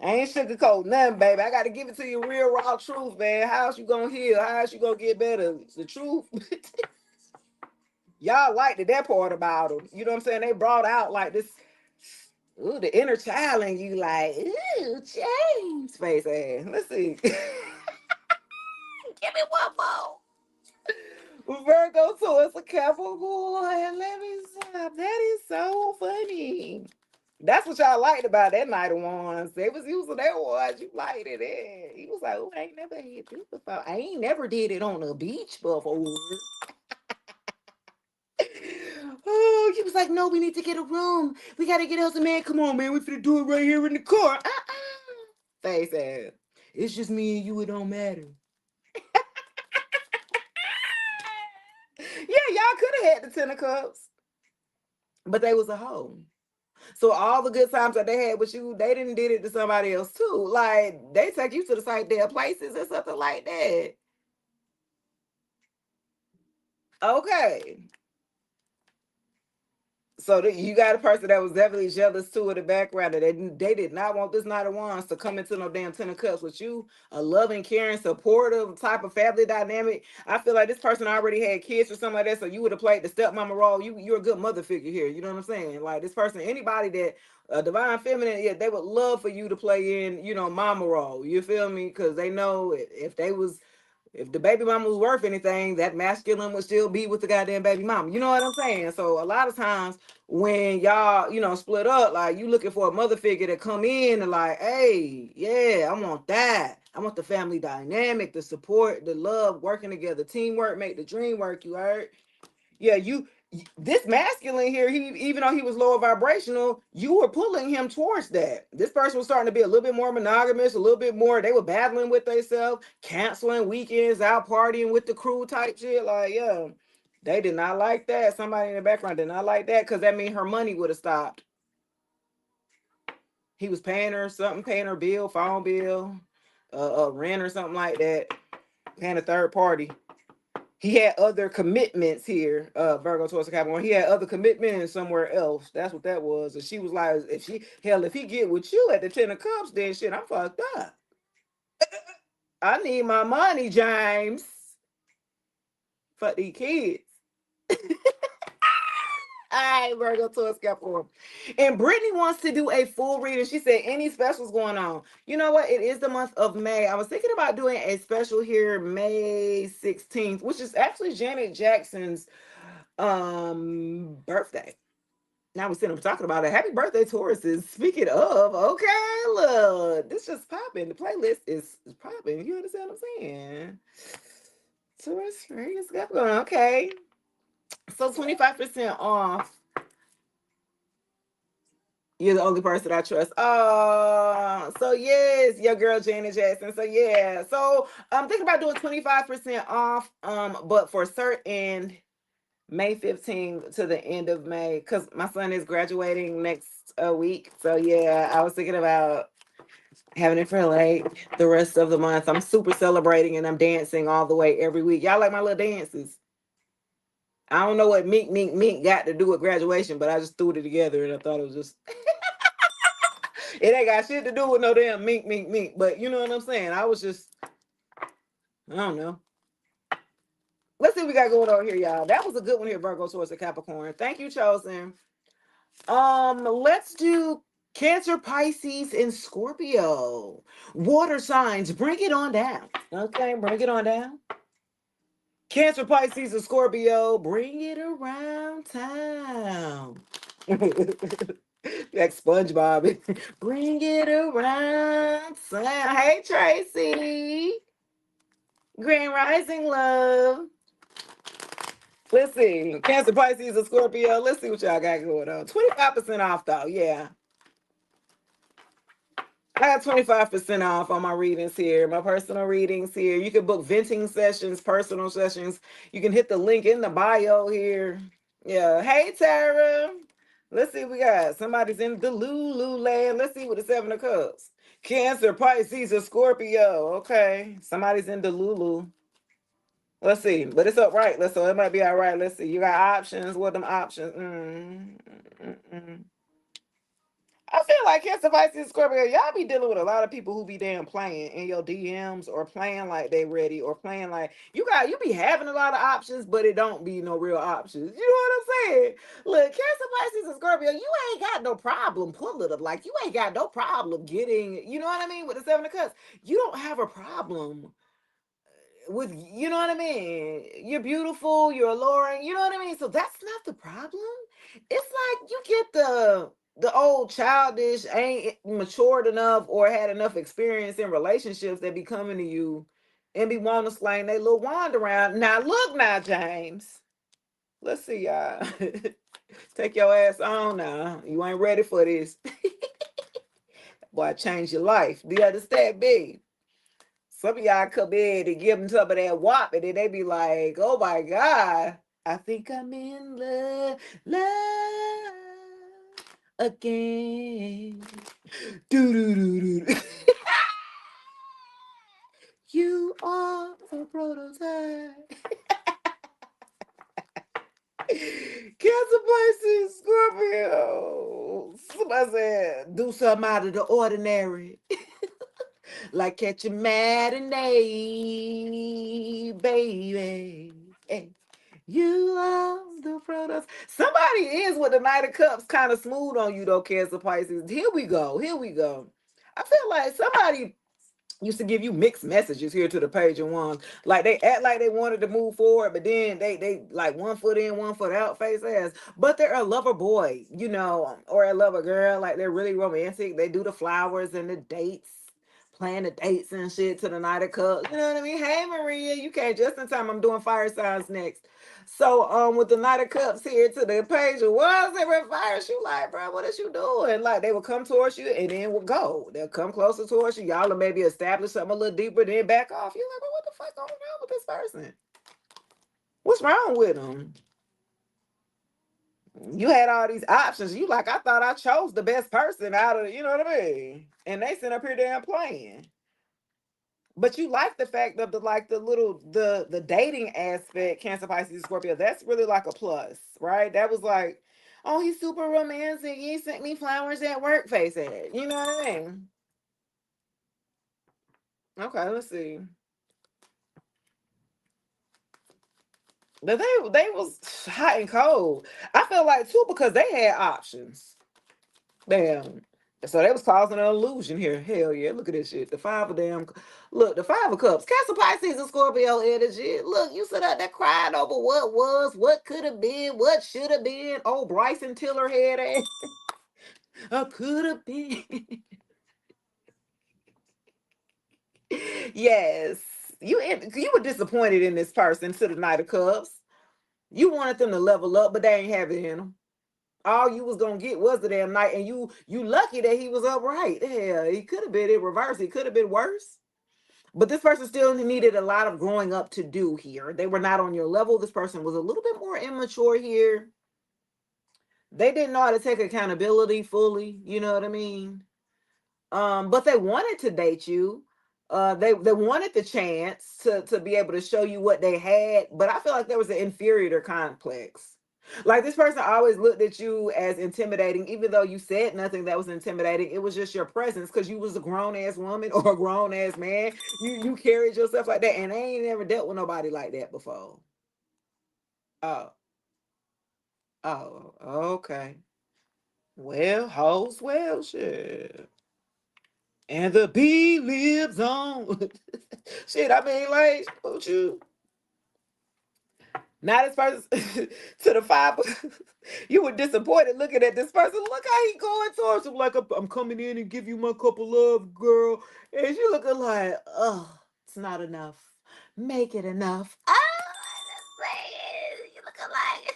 I ain't sugarcoat nothing, baby. I got to give it to you real raw truth, man. How's you gonna heal? How's you gonna get better? It's the truth. Y'all liked that part about them. You know what I'm saying? They brought out like this, ooh, the inner child in you, like, ooh, James, face ass. Let's see. Give me one more. Virgo, so it's a Capricorn. Let me stop. That is so funny. That's what y'all liked about that Night of Wands. They was using that ones. You liked it. Eh? He was like, oh, I ain't never had this before. I ain't never did it on the beach before. Oh, he was like, no, we need to get a room. We got to get us a man. Come on, man. We finna do it right here in the car. Face ass. It's just me and you. It don't matter. Yeah, y'all could have had the 10 of cups, but they was a hoe. So all the good times that they had with you, they didn't did it to somebody else too. Like they take you to the same damn places or something like that. Okay. So you got a person that was definitely jealous too in the background. That they did not want this Night of Wands to come into no damn 10 of cups with you. A loving, caring, supportive type of family dynamic. I feel like this person already had kids or something like that. So you would have played the stepmama role. You're a good mother figure here. You know what I'm saying? Like this person, anybody that divine feminine, yeah, they would love for you to play in, you know, mama role. You feel me? Because they know if they was if the baby mama was worth anything, that masculine would still be with the goddamn baby mama. You know what I'm saying? So a lot of times when y'all, you know, split up, like you looking for a mother figure to come in and like, hey, yeah, I want that. I want the family dynamic, the support, the love, working together, teamwork, make the dream work. You heard? Yeah, this masculine here, he even though he was lower vibrational, you were pulling him towards that. This person was starting to be a little bit more monogamous, a little bit more. They were battling with themselves, canceling weekends, out partying with the crew type shit. Like, yeah. They did not like that. Somebody in the background did not like that because that means her money would have stopped. He was paying her something, paying her bill, phone bill, rent or something like that, paying a third party. He had other commitments here, Virgo towards the Capricorn. He had other commitments somewhere else. That's what that was. And she was like, if he get with you at the 10 of Cups, then shit, I'm fucked up. I need my money, James. Fuck these kids. All right, Virgo Taurus Capricorn. And Brittany wants to do a full reading. She said, any specials going on? You know what? It is the month of May. I was thinking about doing a special here May 16th, which is actually Janet Jackson's birthday. Now we sitting up talking about it. Happy birthday, Tauruses. Speaking of, okay, look, this just popping. The playlist is popping. You understand what I'm saying? Taurus, Capricorn. Okay. So 25% off. You're the only person I trust. Oh, so yes, your girl Janet Jackson. So yeah. So I'm thinking about doing 25% off. But for certain May 15th to the end of May, because my son is graduating next week. So yeah, I was thinking about having it for like the rest of the month. I'm super celebrating and I'm dancing all the way every week. Y'all like my little dances? I don't know what mink got to do with graduation, but I just threw it together and I thought it was just it ain't got shit to do with no damn mink. But you know what I'm saying? I was just, I don't know. Let's see what we got going on here, y'all. That was a good one here, Virgo, Taurus, and Capricorn. Thank you, Chosen. Let's do Cancer, Pisces, and Scorpio. Water signs, bring it on down. Okay, bring it on down. Cancer, Pisces, and Scorpio, bring it around town. Like SpongeBob. Bring it around town. Hey, Tracy. Grand Rising Love. Let's see. Cancer, Pisces, and Scorpio. Let's see what y'all got going on. 25% off, though. Yeah. I got 25% off on my readings here, my personal readings here. You can book venting sessions, personal sessions. You can hit the link in the bio here. Yeah. Hey, Tara. Let's see what we got. Somebody's in the Lulu land. Let's see what the 7 of Cups. Cancer, Pisces, or Scorpio. Okay. Somebody's in the Lulu. Let's see. But it's upright. So it might be all right. Let's see. You got options. What them options? I feel like Cancer, Pisces, Scorpio, y'all be dealing with a lot of people who be damn playing in your DMs or playing like they ready or playing like you be having a lot of options, but it don't be no real options. You know what I'm saying? Look, Cancer, Pisces, and Scorpio, you ain't got no problem pulling them. Like you ain't got no problem getting, you know what I mean, with the 7 of Cups. You don't have a problem with, you know what I mean? You're beautiful, you're alluring, you know what I mean? So that's not the problem. It's like you get the old childish, ain't matured enough or had enough experience in relationships that be coming to you and be wanting to slang they little wand around. Now look now, James. Let's see y'all. Take your ass on now. You ain't ready for this. Boy, change your life. Do you understand, babe? Some of y'all come in and give them some of that whop, and then they be like, "Oh my God, I think I'm in love again." Do do do do. You are a prototype. Cancer, Pisces, Scorpio. Somebody said, "Do something out of the ordinary." Like catching matinee, baby. Hey, you are the product. Somebody is with the Knight of Cups kind of smooth on you though, Cancer, Pisces. Here we go. Here we go. I feel like somebody used to give you mixed messages here to the Page of Wands. Like they act like they wanted to move forward, but then they like one foot in, one foot out, face ass. But they're a lover boy, you know, or a lover girl. Like they're really romantic. They do the flowers and the dates, plan the dates and shit to the Knight of Cups. You know what I mean? Hey Maria, you came just in time. I'm doing fire signs next. So with the Knight of Cups here to the Page of Wands, they were fire. You like, bro, what is you doing? Like they will come towards you and then will go. They'll come closer towards you. Y'all will maybe establish something a little deeper, then back off. You're like, well, what the fuck going on with this person? What's wrong with them? You had all these options. You like, I thought I chose the best person out of, you know what I mean? And they sit up here damn playing. But you like the fact of the like the little the dating aspect, Cancer, Pisces, Scorpio. That's really like a plus, right? That was like, oh, he's super romantic. He sent me flowers at work, face it. You know what I mean? Okay, let's see. But they was hot and cold. I feel like too because they had options. Damn. So they was causing an illusion here. Hell yeah. Look at this shit. The five of them. Look, the five of cups. Cancer, Pisces, and Scorpio energy. Look, you sit up there crying over what was, what could have been, what should have been. Oh, Bryson Tiller head ass. Could have been. Yes. You were disappointed in this person to the Knight of Cups. You wanted them to level up, but they ain't have it in them. All you was gonna get was the damn night, and you lucky that he was upright. Hell, he could have been in reverse. He could have been worse. But this person still needed a lot of growing up to do here. They were not on your level. This person was a little bit more immature here. They didn't know how to take accountability fully. You know what I mean? But they wanted to date you. They wanted the chance to be able to show you what they had, but I feel like there was an inferior complex. Like this person always looked at you as intimidating, even though you said nothing that was intimidating. It was just your presence because you was a grown ass woman or a grown ass man. You carried yourself like that, and I ain't never dealt with nobody like that before. Oh, oh, okay. Well, hoes, well, shit. And the bee lives on. Shit, I mean, like, what you? Now this person to the five, you were disappointed looking at this person. Look how he going towards him like I'm coming in and give you my cup of love, girl. And she looking like, oh, it's not enough. Make it enough. Ah, you looking like.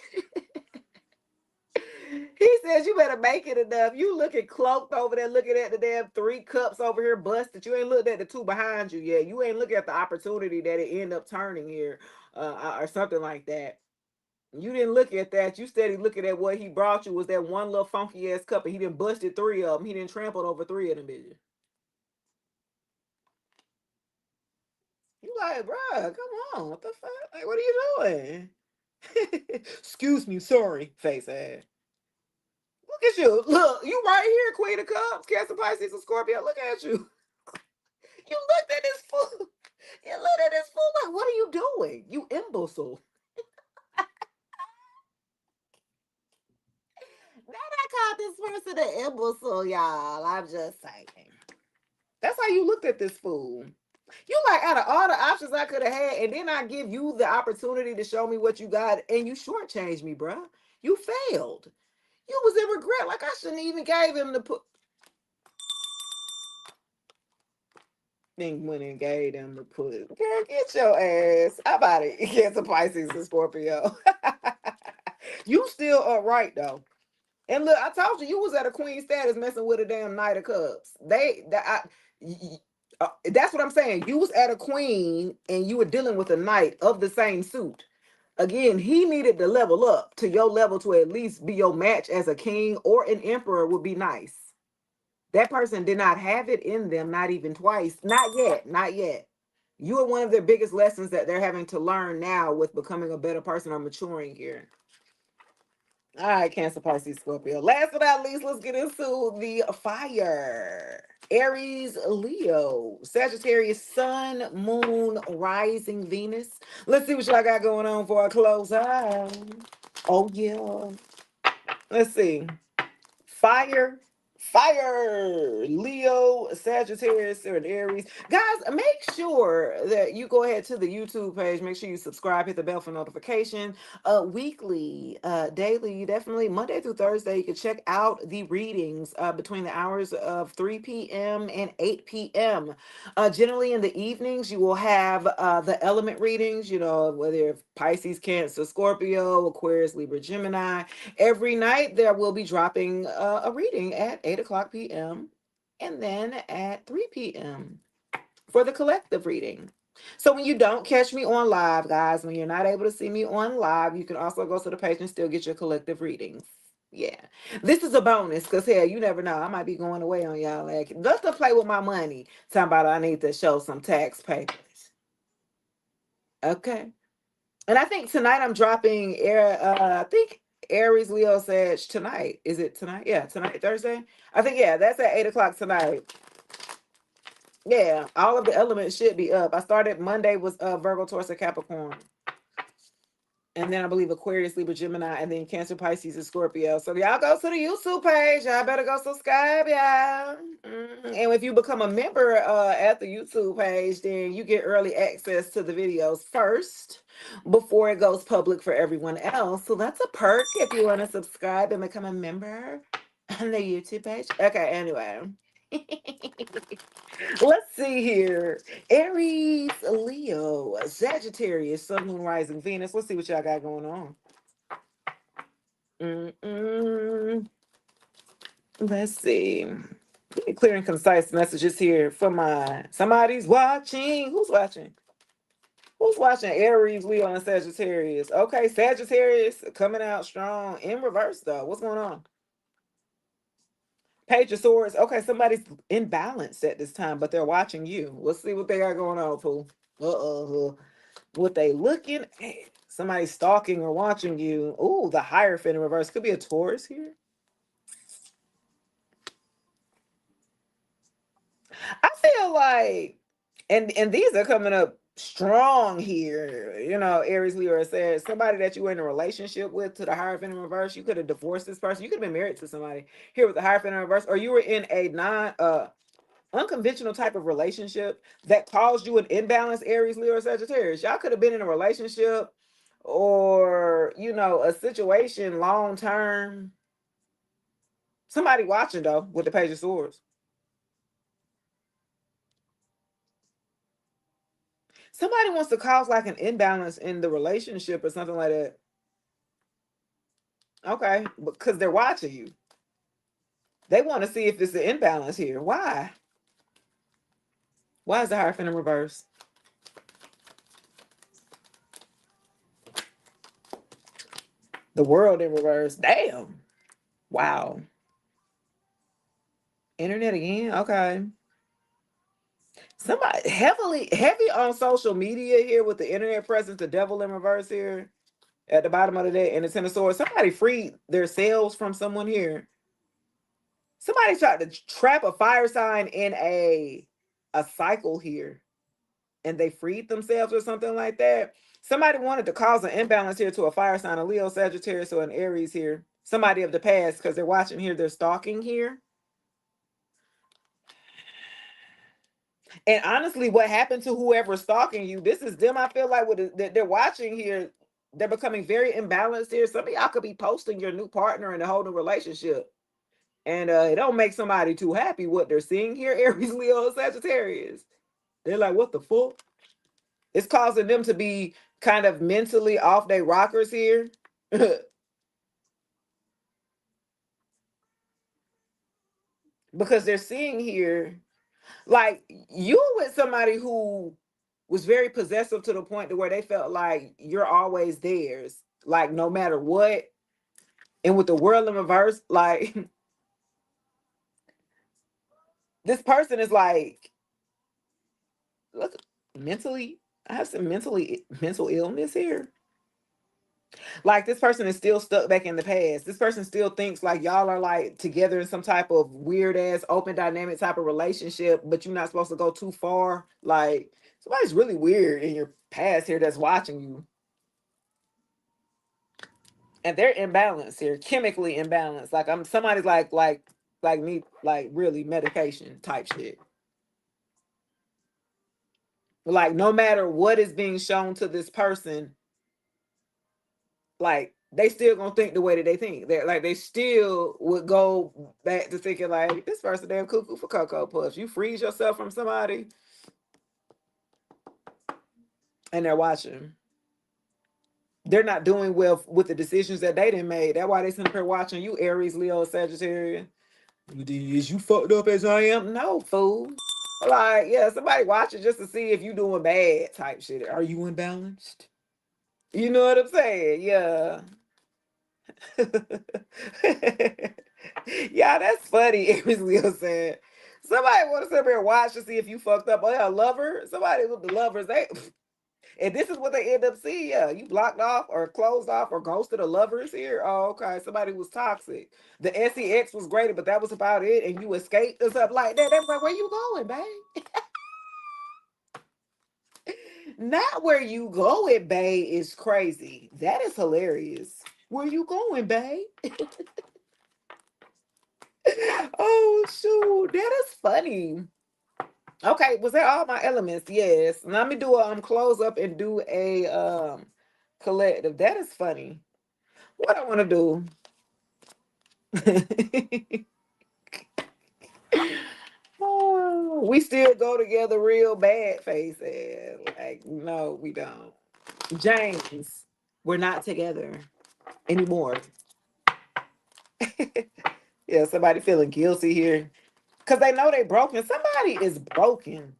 He says you better make it enough. You looking cloaked over there, looking at the damn three cups over here busted. You ain't looked at the two behind you yet. You ain't looking at the opportunity that it end up turning here, or something like that. You didn't look at that. You steady looking at what he brought you was that one little funky ass cup, and he didn't busted three of them. He didn't trampled over three of them, bitches. You like, bruh, come on, what the fuck? Like, what are you doing? Excuse me, sorry, face ass. Look at you. Look, you right here, Queen of Cups, Cancer, Pisces, and Scorpio. Look at you. You looked at this fool. You looked at this fool like, what are you doing? You imbecile. Then I called this person an imbecile, y'all. I'm just saying. That's how you looked at this fool. You like out of all the options I could have had, and then I give you the opportunity to show me what you got, and you shortchanged me, bruh. You failed. You was in regret. Like I shouldn't even gave him the put. Think when and gave them the put. Girl, get your ass. How about it? Cancer, Pisces, and Scorpio. You still upright though. And look, I told you was at a queen status messing with a damn Knight of Cups. That's what I'm saying. You was at a queen and you were dealing with a knight of the same suit. Again, he needed to level up to your level to at least be your match as a king or an emperor would be nice. That person did not have it in them, not even twice. Not yet, not yet. You are one of their biggest lessons that they're having to learn now with becoming a better person or maturing here. All right, Cancer, Pisces, Scorpio. Last but not least, let's get into the fire. Aries, Leo, Sagittarius, Sun, Moon, Rising, Venus. Let's see what y'all got going on for a close out. Oh, yeah. Let's see. Fire, fire, Leo, Sagittarius, and Aries. Guys, make sure that you go ahead to the YouTube page. Make sure you subscribe, hit the bell for notification. Weekly, daily, definitely Monday through Thursday. You can check out the readings between the hours of 3 p.m. and 8 p.m. Generally in the evenings, you will have the element readings, you know, whether Pisces, Cancer, Scorpio, Aquarius, Libra, Gemini. Every night there will be dropping a reading at 8 o'clock p.m. and then at 3 p.m. for the collective reading. So when you don't catch me on live, guys, when you're not able to see me on live, you can also go to the page and still get your collective readings. Yeah. This is a bonus because, hell, you never know. I might be going away on y'all. Like, let's to play with my money. Talking about I need to show some tax papers. Okay. And I think tonight I'm dropping I think Aries Leo Sag tonight. Is it tonight? Yeah, tonight, Thursday. I think, yeah, that's at 8 o'clock tonight. Yeah, all of the elements should be up. I started Monday was Virgo, Taurus, and Capricorn. And then I believe Aquarius, Libra, Gemini, and then Cancer, Pisces, and Scorpio. So y'all go to the YouTube page. Y'all better go subscribe, y'all. And if you become a member at the YouTube page, then you get early access to the videos first before it goes public for everyone else. So that's a perk if you want to subscribe and become a member on the YouTube page. Okay, anyway. Let's see here. Aries, Leo, Sagittarius, Sun, Moon, Rising, Venus. Let's see what y'all got going on. Let's see. Clear and concise messages here for somebody's watching. Who's watching? Who's watching? Aries, Leo, and Sagittarius. Okay, Sagittarius coming out strong in reverse though. What's going on? Page of Swords. Okay, somebody's in balance at this time, but they're watching you. Let's see what they got going on, Pooh. What they looking at? Somebody stalking or watching you. Ooh, the Hierophant in reverse. Could be a Taurus here. I feel like, and these are coming up strong here. You know, Aries, Leo said somebody that you were in a relationship with to the Hierophant in reverse. You could have divorced this person. You could have been married to somebody here with the Hierophant in reverse, or you were in a unconventional type of relationship that caused you an imbalance. Aries, Leo, or Sagittarius. Y'all could have been in a relationship or a situation long term. Somebody watching though with the Page of Swords. Somebody wants to cause like an imbalance in the relationship or something like that. Okay, because they're watching you. They want to see if it's an imbalance here. Why? Why is the Hierophant in reverse? The World in reverse. Damn. Wow. Internet again? Okay. Somebody heavy on social media here with the internet presence, the Devil in reverse here at the bottom of the day, and the Ten of Swords. Somebody freed themselves from someone here. Somebody tried to trap a fire sign in a cycle here, and they freed themselves or something like that. Somebody wanted to cause an imbalance here to a fire sign, a Leo, Sagittarius, or an Aries here. Somebody of the past, because they're watching here, they're stalking here. And honestly, what happened to whoever's stalking you? This is them. I feel like they're watching here, they're becoming very imbalanced here. Some of y'all could be posting your new partner in a whole new relationship. And it don't make somebody too happy what they're seeing here, Aries, Leo, Sagittarius. They're like, what the fuck? It's causing them to be kind of mentally off their rockers here. Because they're seeing here, like you with somebody who was very possessive to the point to where they felt like you're always theirs, like no matter what. And with the World in reverse, like this person is like, look, mentally, I have some mental illness here. Like this person is still stuck back in the past. This person still thinks like y'all are like together in some type of weird ass open dynamic type of relationship, but you're not supposed to go too far. Like somebody's really weird in your past here that's watching you. And they're imbalanced here, chemically imbalanced. Like I'm somebody's like me, like really medication type shit. Like no matter what is being shown to this person, like they still gonna think the way that they think. They're like they still would go back to thinking like this person damn cuckoo for cocoa puffs. You freeze yourself from somebody, and they're watching. They're not doing well with the decisions that they didn't made. That's why they sitting up here watching you, Aries, Leo, Sagittarius. Is you fucked up as I am? No, fool. Like, yeah, somebody watching just to see if you doing bad type shit. Are you imbalanced? You know what I'm saying? Yeah. Yeah, that's funny. It was saying somebody want to sit there and watch to see if you fucked up. Oh, yeah, a lover. Somebody with the lovers, they and this is what they end up seeing. Yeah, you blocked off or closed off or ghosted a lovers here. Oh, okay. Somebody was toxic. The sex was great, but that was about it, and you escaped or something like that. They was like, where you going, babe? Not where you going, babe, is crazy. That is hilarious. Where you going, babe? Oh shoot, that is funny. Okay, was that all my elements? Yes. Let me do a close up and do a collective. That is funny. What I want to do. Oh, we still go together real bad faces. Like, no, we don't. James, we're not together anymore. Yeah, somebody feeling guilty here. Because they know they broken. Somebody is broken.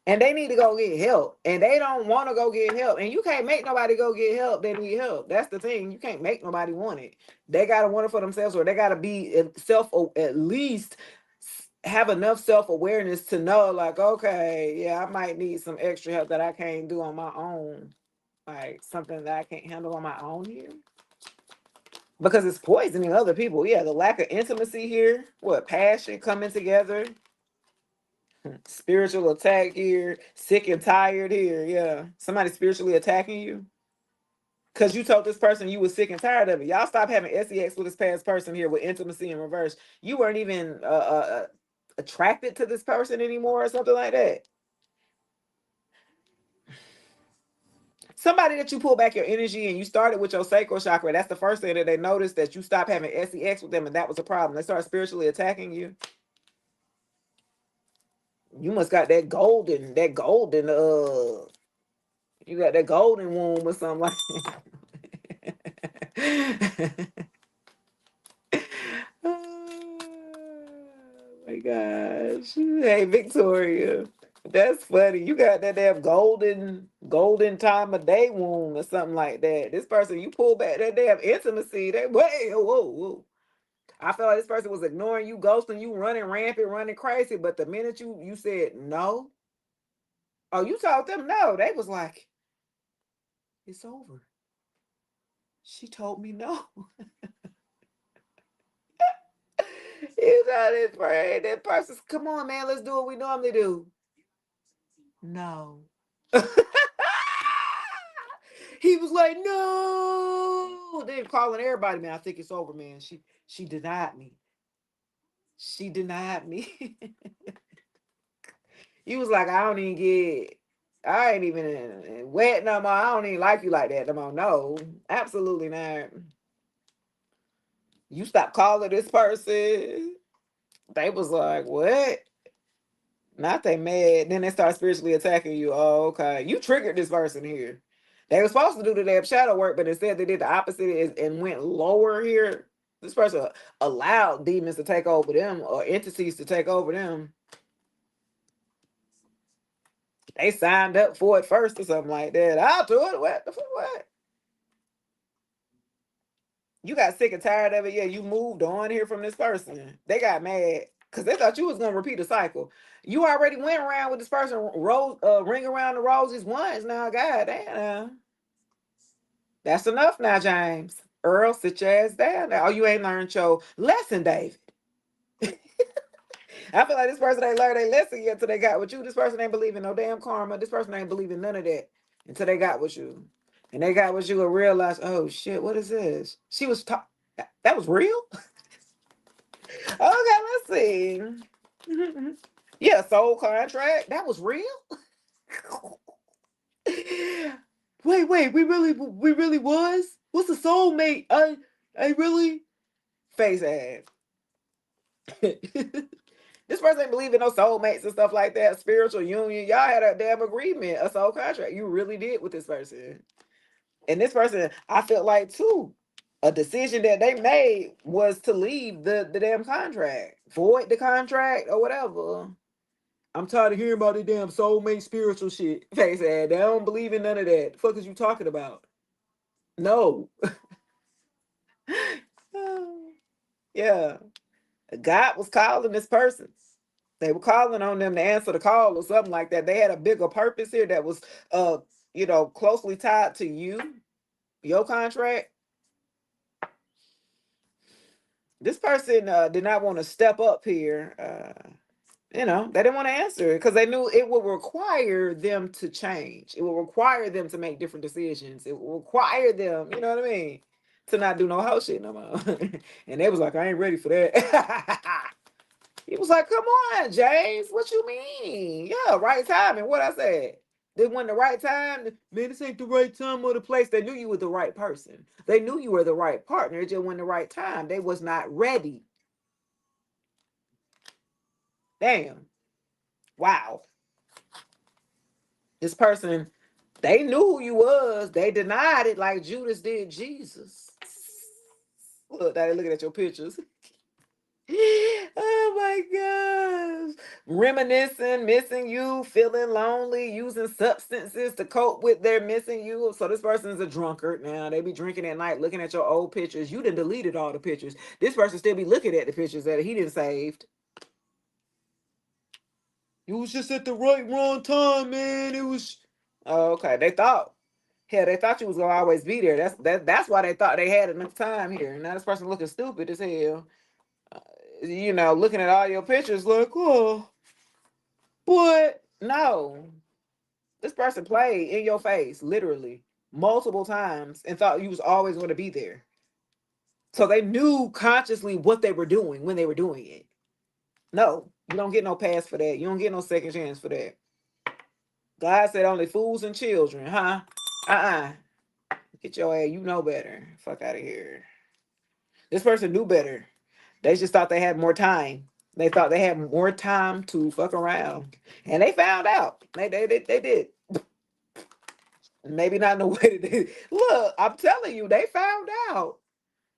And they need to go get help. And they don't want to go get help. And you can't make nobody go get help. They need help. That's the thing. You can't make nobody want it. They gotta want it for themselves, or they gotta be self at least have enough self-awareness to know, like, okay, yeah, I might need some extra help that I can't do on my own. Like something that I can't handle on my own here. Because it's poisoning other people. Yeah, the lack of intimacy here. What passion coming together. Spiritual attack here, sick and tired here. Yeah. Somebody spiritually attacking you. Because you told this person you were sick and tired of it. Y'all stop having sex with this past person here with intimacy in reverse. You weren't even attracted to this person anymore or something like that. Somebody that you pull back your energy and you started with your sacral chakra, that's the first thing that they noticed, that you stopped having sex with them, and that was a problem. They start spiritually attacking you. You must got you got that golden womb or something like that. Oh my gosh. Hey, Victoria. That's funny. You got that damn golden time of day womb or something like that. This person, you pull back that damn intimacy. They wait, whoa. I felt like this person was ignoring you, ghosting you, running rampant, running crazy. But the minute you said no, oh, you told them no. They was like, it's over. She told me no. You know this person. That person's, come on, man, let's do what we normally do. No. He was like, no. Then calling everybody, man, I think it's over, man. She denied me. She denied me. He was like, I ain't even wet no more. I don't even like you like that no more. No, absolutely not. You stop calling this person. They was like, what? Not they mad. Then they start spiritually attacking you. Oh, okay. You triggered this person here. They were supposed to do the damn shadow work, but instead they did the opposite and went lower here. This person allowed demons to take over them or entities to take over them. They signed up for it first or something like that. I'll do it. What the fuck? What? You got sick and tired of it. Yeah, you moved on here from this person. They got mad because they thought you was gonna repeat the cycle. You already went around with this person, ring around the roses once. Now, God damn, that's enough now, James. Earl, sit your ass down now. Oh, you ain't learned your lesson, David. I feel like this person ain't learned their lesson yet until they got with you. This person ain't believing no damn karma. This person ain't believing none of that until they got with you. And they got with you and realized, oh shit, what is this? She was talking. That was real? Okay, let's see. Yeah, soul contract. That was real? Wait, we really was? What's a soulmate? I really face ass. This person ain't believe in no soulmates and stuff like that, spiritual union. Y'all had a damn agreement, a soul contract. You really did with this person. And this person, I felt like too, a decision that they made was to leave the damn contract, void the contract or whatever. I'm tired of hearing about the damn soulmate spiritual shit. Face ass. They don't believe in none of that. The fuck is you talking about? No. Yeah. God was calling this person. They were calling on them to answer the call or something like that. They had a bigger purpose here that was closely tied to you, your contract. This person did not want to step up here. They didn't want to answer it because they knew it would require them to change. It would require them to make different decisions. It would require them, you know what I mean, to not do no whole shit no more. And they was like, I ain't ready for that. He was like, come on, James, what you mean? Yeah, right time. And what I said. Then when the right time, man, this ain't the right time or the place. They knew you were the right person. They knew you were the right partner. It just when the right time. They was not ready. Damn. Wow. This person, they knew who you was. They denied it like Judas did Jesus. Look, Daddy, looking at your pictures. Oh my gosh. Reminiscing, missing you, feeling lonely, using substances to cope with their missing you. So this person is a drunkard now. They be drinking at night, looking at your old pictures. You done deleted all the pictures. This person still be looking at the pictures that he didn't saved. It was just at the wrong time, man. It was okay. They thought you was gonna always be there. That's why they thought they had enough time here. Now this person looking stupid as hell. Looking at all your pictures, like, oh, but no, this person played in your face, literally, multiple times, and thought you was always going to be there. So they knew consciously what they were doing when they were doing it. No, you don't get no pass for that. You don't get no second chance for that. God said only fools and children, huh? Get your ass. You know better. Fuck out of here. This person knew better. They just thought they had more time. They thought they had more time to fuck around, and they found out. They did. Maybe not in the way that they look. I'm telling you, they found out.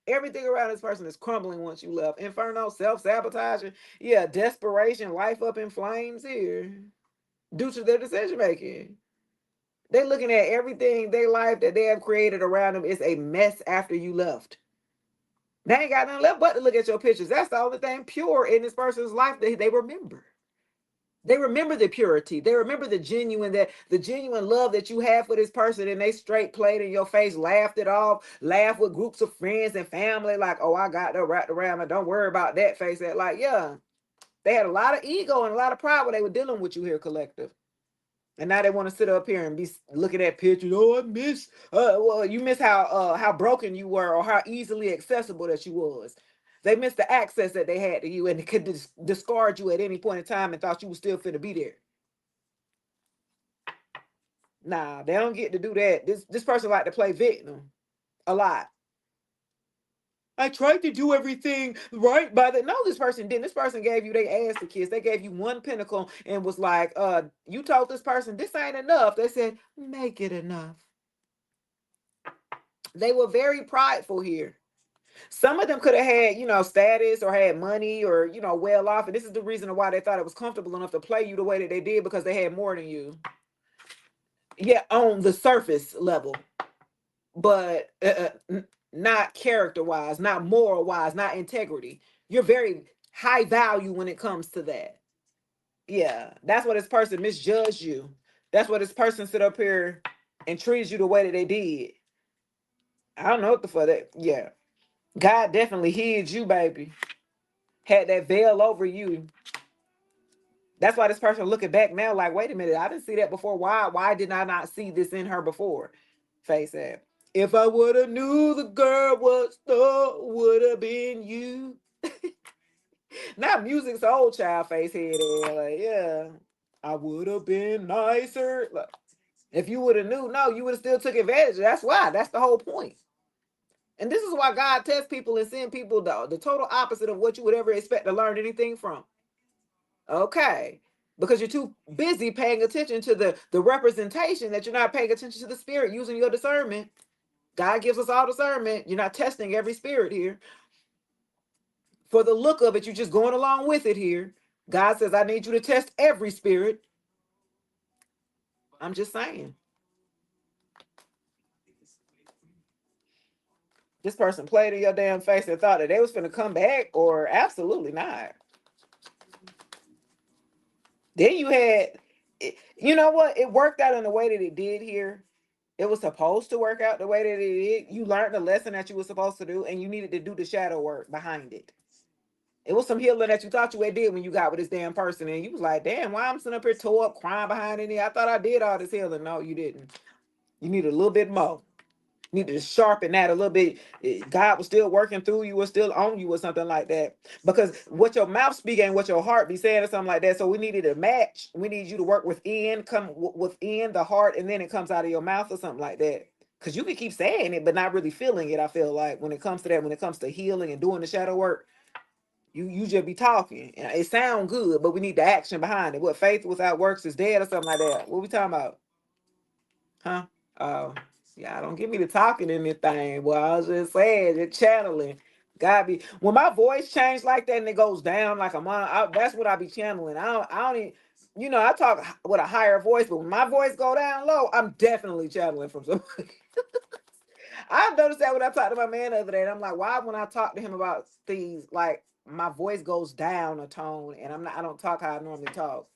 Everything around this person is crumbling once you left. Inferno, self-sabotaging, yeah, desperation, life up in flames here due to their decision making. They're looking at everything their life that they have created around them is a mess after you left. They ain't got nothing left but to look at your pictures. That's the only thing pure in this person's life that they remember. They remember the purity. They remember the genuine love that you have for this person, and they straight played in your face, laughed it off, laughed with groups of friends and family, like, oh, I got that wrapped around me. Don't worry about that face. That like, yeah. They had a lot of ego and a lot of pride when they were dealing with you here, collective. And now they want to sit up here and be looking at pictures. Oh, I miss. Well, you miss how broken you were, or how easily accessible that you was. They missed the access that they had to you, and they could discard you at any point in time and thought you was still fit to be there. Nah, they don't get to do that. This person like to play victim a lot. I tried to do everything right by the. No, this person didn't. This person gave you their ass to kiss. They gave you one pinnacle and was like, you told this person this ain't enough. They said, make it enough. They were very prideful here. Some of them could have had, status or had money or, well off. And this is the reason why they thought it was comfortable enough to play you the way that they did, because they had more than you. Yeah, on the surface level. But not character-wise, not moral-wise, not integrity. You're very high value when it comes to that. Yeah, that's why this person misjudged you. That's why this person sit up here and treats you the way that they did. I don't know what the fuck that. Yeah. God definitely hid you, baby. Had that veil over you. That's why this person looking back now like, wait a minute, I didn't see that before. Why did I not see this in her before? Face it. If I would have knew the girl was the would have been you. Not music's old child face head. Like, yeah. I would have been nicer. Like, if you would have knew, no, you would have still took advantage. That's why. That's the whole point. And this is why God tests people and send people the total opposite of what you would ever expect to learn anything from. Okay. Because you're too busy paying attention to the representation, that you're not paying attention to the spirit, using your discernment. God gives us all discernment. You're not testing every spirit here. For the look of it, you're just going along with it here. God says, I need you to test every spirit. I'm just saying. This person played in your damn face and thought that they was finna come back, or absolutely not. Then you had, you know what? It worked out in the way that it did here. It was supposed to work out the way that it did. You learned the lesson that you were supposed to do, and you needed to do the shadow work behind it. It was some healing that you thought you had did when you got with this damn person, and you was like, damn, why I'm sitting up here tore up, crying behind it? I thought I did all this healing. No, you didn't. You need a little bit more. You need to sharpen that a little bit. God was still working through you, was still on you, or something like that. Because what your mouth speak and what your heart be saying, or something like that. So we needed to match. We need you to work within, come within the heart, and then it comes out of your mouth or something like that. Because you can keep saying it, but not really feeling it. I feel like when it comes to that, when it comes to healing and doing the shadow work, you just be talking. It sounds good, but we need the action behind it. What, faith without works is dead, or something like that. What we talking about? Huh? Oh, yeah, don't give me the talking in this thing. Well, I was just saying, just channeling. God be when my voice changed like that and it goes down like a mom, that's what I be channeling. I don't even, I talk with a higher voice, but when my voice go down low, I'm definitely channeling from somebody. I noticed that when I talked to my man the other day, and I'm like, why when I talk to him about things, like my voice goes down a tone, and I don't talk how I normally talk.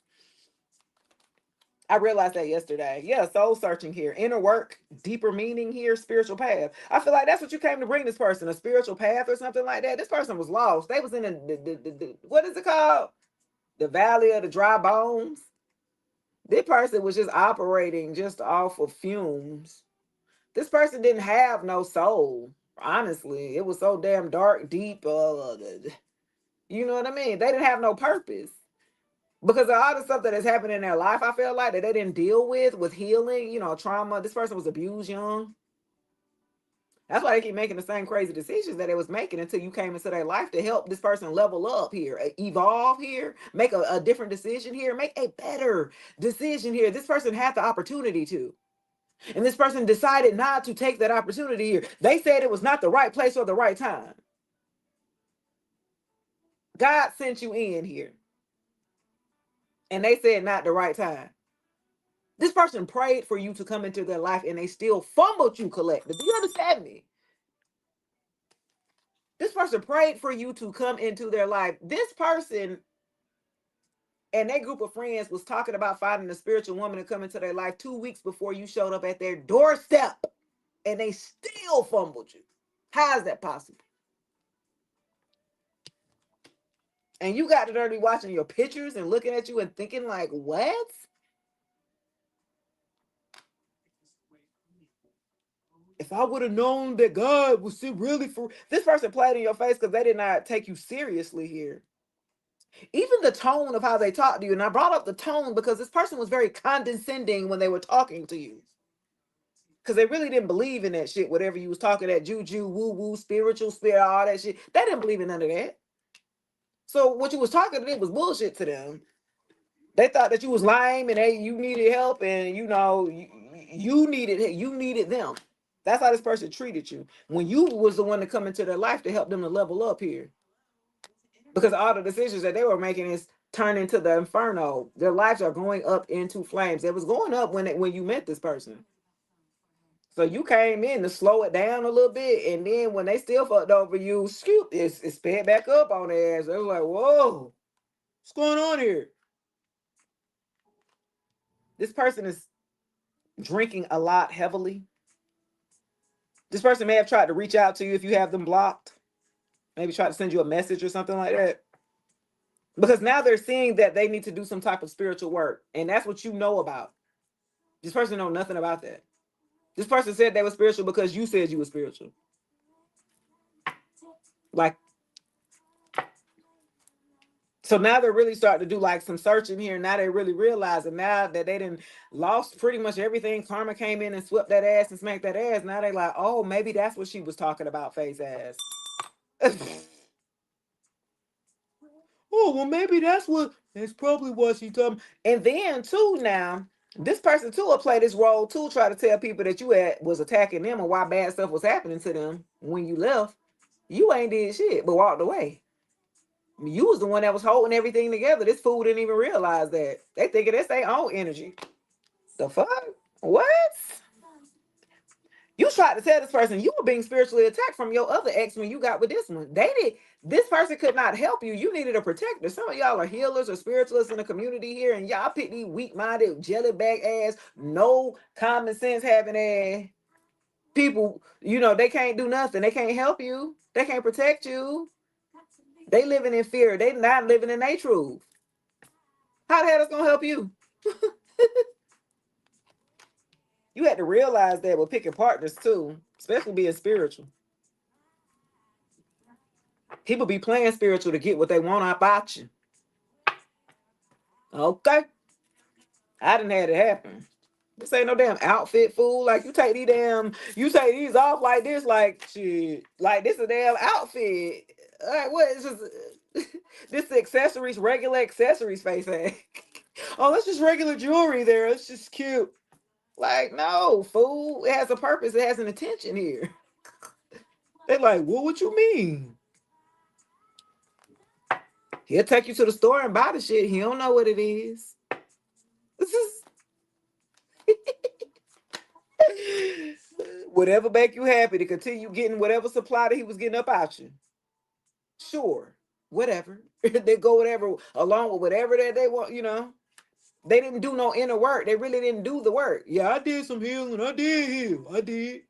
I realized that yesterday. Yeah, soul searching here, inner work, deeper meaning here, spiritual path. I feel like that's what you came to bring this person, a spiritual path or something like that. This person was lost. They was in the what is it called? The valley of the dry bones. This person was just operating just off of fumes. This person didn't have no soul. Honestly, it was so damn dark, deep. You know what I mean? They didn't have no purpose. Because of all the stuff that has happened in their life, I feel like that they didn't deal with healing, trauma. This person was abused young. That's why they keep making the same crazy decisions that they was making until you came into their life to help this person level up here, evolve here, make a different decision here, make a better decision here. This person had the opportunity to. And this person decided not to take that opportunity here. They said it was not the right place or the right time. God sent you in here. And they said not the right time. This person prayed for you to come into their life and they still fumbled you collective. Do you understand me? This person prayed for you to come into their life. This person and their group of friends was talking about finding a spiritual woman to come into their life 2 weeks before you showed up at their doorstep, and they still fumbled you. How is that possible? And you got to dirty watching your pictures and looking at you and thinking like, what? If I would have known that God was really for this person played in your face because they did not take you seriously here. Even the tone of how they talked to you, and I brought up the tone because this person was very condescending when they were talking to you. Because they really didn't believe in that shit, whatever you was talking, that juju, woo-woo, spiritual, spirit, all that shit. They didn't believe in none of that. So what you was talking to them was bullshit to them. They thought that you was lame and you needed help, and you needed them. That's how this person treated you when you was the one to come into their life to help them to level up here. Because all the decisions that they were making is turn into the inferno. Their lives are going up into flames. It was going up when you met this person. So you came in to slow it down a little bit, and then when they still fucked over you, scoop, it sped back up on their ass. They was like, whoa, what's going on here? This person is drinking a lot heavily. This person may have tried to reach out to you if you have them blocked. Maybe try to send you a message or something like that. Because now they're seeing that they need to do some type of spiritual work. And that's what you know about. This person know nothing about that. This person said they were spiritual because you said you were spiritual. Like, so now they're really starting to do like some searching here. Now they really realizing now that they didn't lost pretty much everything. Karma came in and swept that ass and smacked that ass. Now they like, oh, maybe that's what she was talking about, face ass. Oh, well, maybe that's probably what she told me. And then too, now this person too will play this role too, try to tell people that was attacking them and why bad stuff was happening to them when you left. You ain't did shit but walked away. You was the one that was holding everything together. This fool didn't even realize that. They thinking that's their own energy. The fuck? What? You tried to tell this person you were being spiritually attacked from your other ex when you got with this one. They did. This person could not help you. You needed a protector. Some of y'all are healers or spiritualists in the community here, and y'all pick these weak-minded, jelly bag ass, no common sense having ass people. You know they can't do nothing. They can't help you. They can't protect you. They living in fear. They not living in their truth. How the hell is gonna help you? You had to realize that with picking partners too, especially being spiritual. People be playing spiritual to get what they want about you. Okay. I didn't have it happen. This ain't no damn outfit, fool. Like you take these off like this, like shit. Like this a damn outfit. Like what is this? This accessories, regular accessories face ass. Oh, that's just regular jewelry there. It's just cute. Like, no, fool. It has a purpose. It has an intention here. They like, well, what you mean? He'll take you to the store and buy the shit. He don't know what it is. This is whatever make you happy to continue getting whatever supply that he was getting up out you. Sure, whatever. They go whatever along with whatever that they want, you know. They didn't do no inner work. They really didn't do the work. Yeah, I did some healing. I did heal. I did.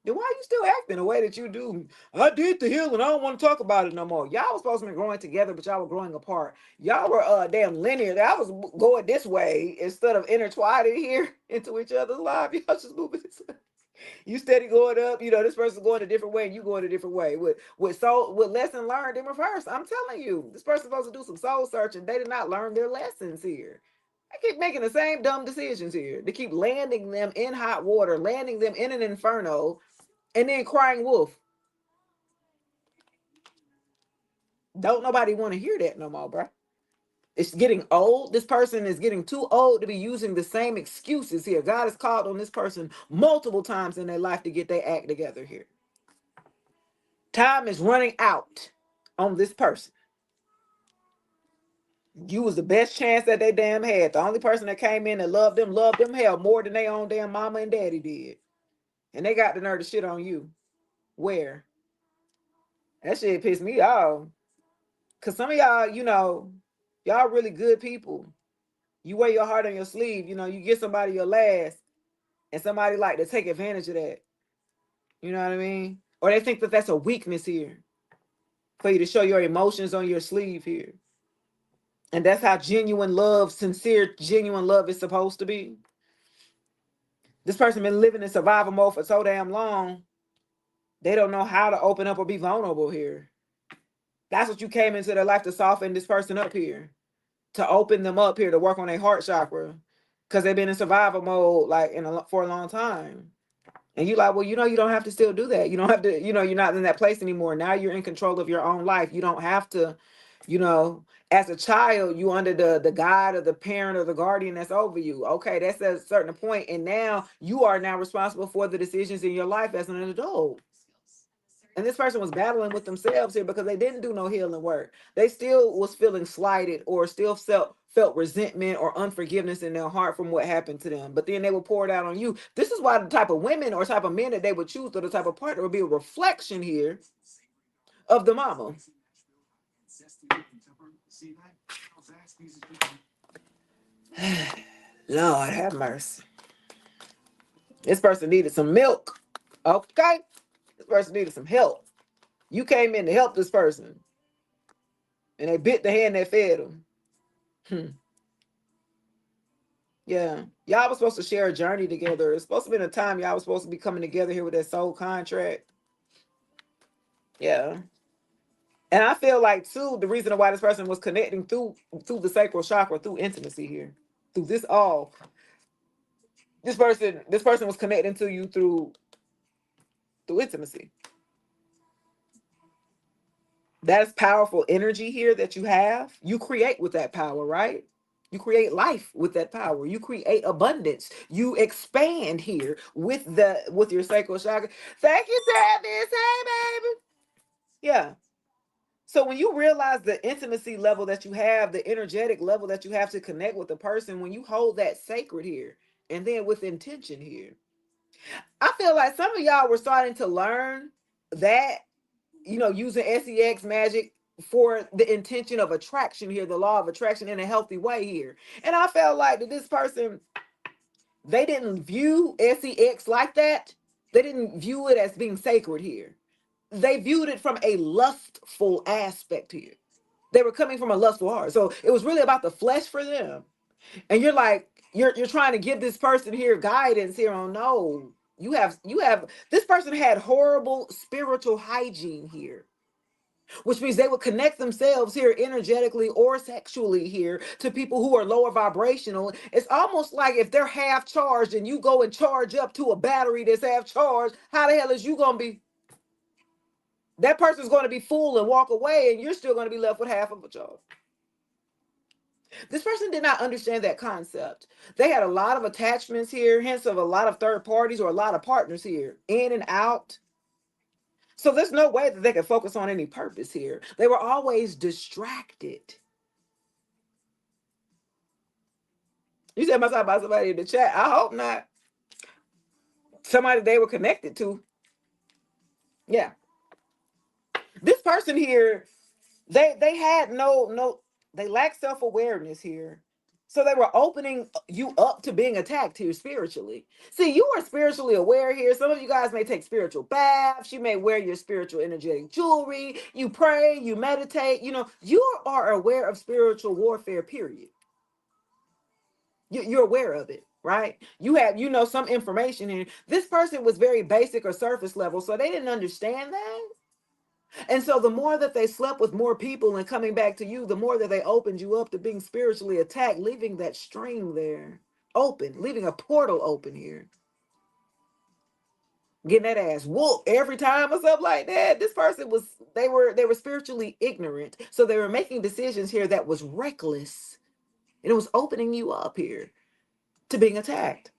Then why are you still acting the way that you do? I did the healing. I don't want to talk about it no more. Y'all was supposed to be growing together, but y'all were growing apart. Y'all were damn linear. I was going this way instead of intertwining here into each other's life. Y'all just moving this way. You steady going up, you know, this person's going a different way, and you going a different way. With lesson learned in reverse. I'm telling you, this person's supposed to do some soul searching. They did not learn their lessons here. They keep making the same dumb decisions here. They keep landing them in hot water, landing them in an inferno, and then crying wolf. Don't nobody want to hear that no more, bro. It's getting old. This person is getting too old to be using the same excuses here. God has called on this person multiple times in their life to get their act together here. Time is running out on this person. You was the best chance that they damn had. The only person that came in and loved them hell more than they own damn mama and daddy did. And they got the nerve to shit on you. Where? That shit pissed me off. Cause some of y'all, you know, y'all really good people. You wear your heart on your sleeve. You know, you get somebody your last, and somebody like to take advantage of that. You know what I mean? Or they think that that's a weakness here for you to show your emotions on your sleeve here. And that's how genuine love, sincere, genuine love is supposed to be. This person been living in survival mode for so damn long. They don't know how to open up or be vulnerable here. That's what you came into their life to soften this person up here, to open them up here, to work on their heart chakra, because they've been in survival mode like for a long time. And you like, well, you know, you don't have to still do that. You don't have to, you know, you're not in that place anymore. Now you're in control of your own life. You don't have to, you know, as a child, you under the guide of the parent or the guardian that's over you. Okay, that's at a certain point. And now you are now responsible for the decisions in your life as an adult. And this person was battling with themselves here because they didn't do no healing work. They still was feeling slighted or still felt resentment or unforgiveness in their heart from what happened to them. But then they would pour it out on you. This is why the type of women or type of men that they would choose or the type of partner would be a reflection here of the mama. Lord have mercy. This person needed some milk. Okay. This person needed some help. You came in to help this person. And they bit the hand that fed them. Yeah. Y'all was supposed to share a journey together. It's supposed to be a time y'all was supposed to be coming together here with that soul contract. Yeah. And I feel like too, the reason why this person was connecting through the sacral chakra, through intimacy here, through this all. This person was connecting to you through intimacy. That is powerful energy here that you have. You create with that power, right? You create life with that power. You create abundance. You expand here with your sacral chakra. Thank you, Travis. Hey, baby. Yeah. So when you realize the intimacy level that you have, the energetic level that you have to connect with the person, when you hold that sacred here, and then with intention here, I feel like some of y'all were starting to learn that, using sex magic for the intention of attraction here, the law of attraction in a healthy way here. And I felt like that this person, they didn't view sex like that. They didn't view it as being sacred here. They viewed it from a lustful aspect here. They were coming from a lustful heart. So it was really about the flesh for them. And you're like, you're trying to give this person here guidance here on, no, you have this person had horrible spiritual hygiene here, which means they would connect themselves here energetically or sexually here to people who are lower vibrational. It's almost like if they're half charged and you go and charge up to a battery that's half charged, how the hell is you going to be? That person's going to be full and walk away, and you're still going to be left with half of a charge. This person did not understand that concept. They had a lot of attachments here, hence of a lot of third parties or a lot of partners here, in and out. So there's no way that they could focus on any purpose here. They were always distracted. You said myself about somebody in the chat. I hope not. Somebody they were connected to. Yeah. This person here, they had they lacked self-awareness here. So they were opening you up to being attacked here spiritually. See, you are spiritually aware here. Some of you guys may take spiritual baths. You may wear your spiritual energetic jewelry. You pray, you meditate. You are aware of spiritual warfare, period. You're aware of it, right? You have, some information here. This person was very basic or surface level, so they didn't understand that. And so the more that they slept with more people and coming back to you, the more that they opened you up to being spiritually attacked, leaving that stream there open, leaving a portal open here. Getting that ass whooped every time or something like that. This person they were spiritually ignorant. So they were making decisions here that was reckless. And it was opening you up here to being attacked.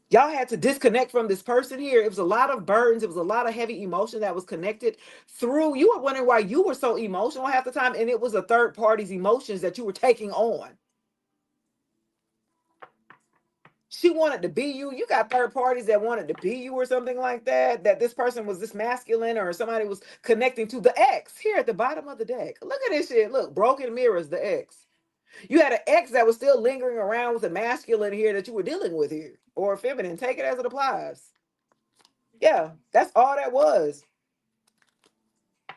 Y'all had to disconnect from this person here. It was a lot of burdens. It was a lot of heavy emotion that was connected through. You were wondering why you were so emotional half the time, and it was a third party's emotions that you were taking on. She wanted to be you. You got third parties that wanted to be you or something like that, that this person was this masculine or somebody was connecting to the ex here at the bottom of the deck. Look at this shit. Look, broken mirrors, the ex. You had an ex that was still lingering around with a masculine here that you were dealing with here, or feminine. Take it as it applies. Yeah, that's all that was.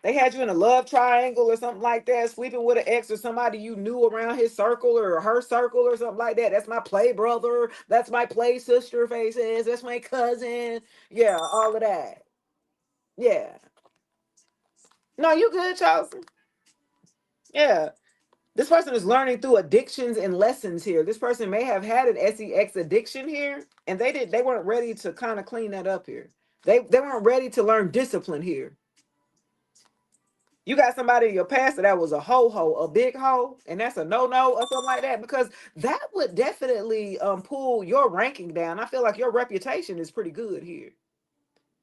They had you in a love triangle or something like that, sleeping with an ex or somebody you knew around his circle or her circle or something like that. That's my play brother. That's my play sister faces. That's my cousin. Yeah, all of that. Yeah. No, you good, Chelsea. Yeah. This person is learning through addictions and lessons here. This person may have had an sex addiction here, and they weren't ready to kind of clean that up here. They weren't ready to learn discipline here. You got somebody in your past that was a a big hoe, and that's a no-no or something like that, because that would definitely pull your ranking down. I feel like your reputation is pretty good here.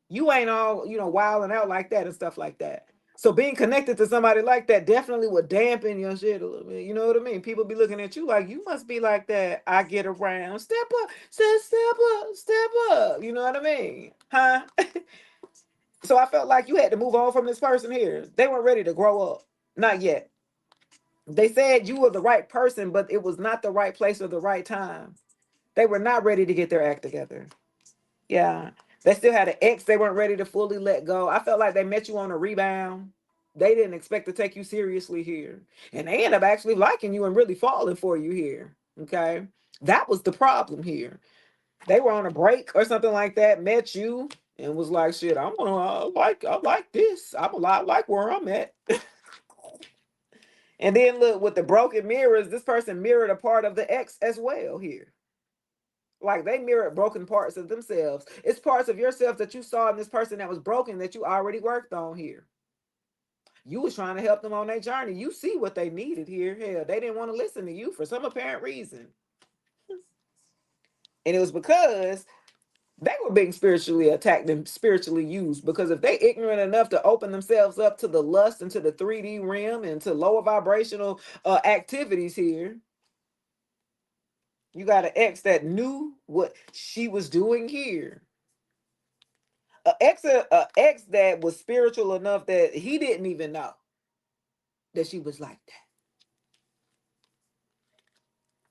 You ain't all, wilding out like that and stuff like that. So being connected to somebody like that definitely would dampen your shit a little bit. You know what I mean? People be looking at you like, you must be like that. I get around. Step up, step up, step up. You know what I mean? Huh? So I felt like you had to move on from this person here. They weren't ready to grow up. Not yet. They said you were the right person, but it was not the right place or the right time. They were not ready to get their act together. Yeah. They still had an ex they weren't ready to fully let go. I felt like they met you on a rebound. They didn't expect to take you seriously here. And they end up actually liking you and really falling for you here. Okay. That was the problem here. They were on a break or something like that, met you, and was like, shit, I like this. I'm a lot like where I'm at. And then look, with the broken mirrors, this person mirrored a part of the ex as well here. Like they mirrored broken parts of themselves. It's parts of yourself that you saw in this person that was broken that you already worked on here. You was trying to help them on their journey. You see what they needed here. Hell, they didn't want to listen to you for some apparent reason. And it was because They were being spiritually attacked and spiritually used, because if they ignorant enough to open themselves up to the lust and to the 3D realm and to lower vibrational activities here, you got an ex that knew what she was doing here. A ex that was spiritual enough that he didn't even know that she was like that.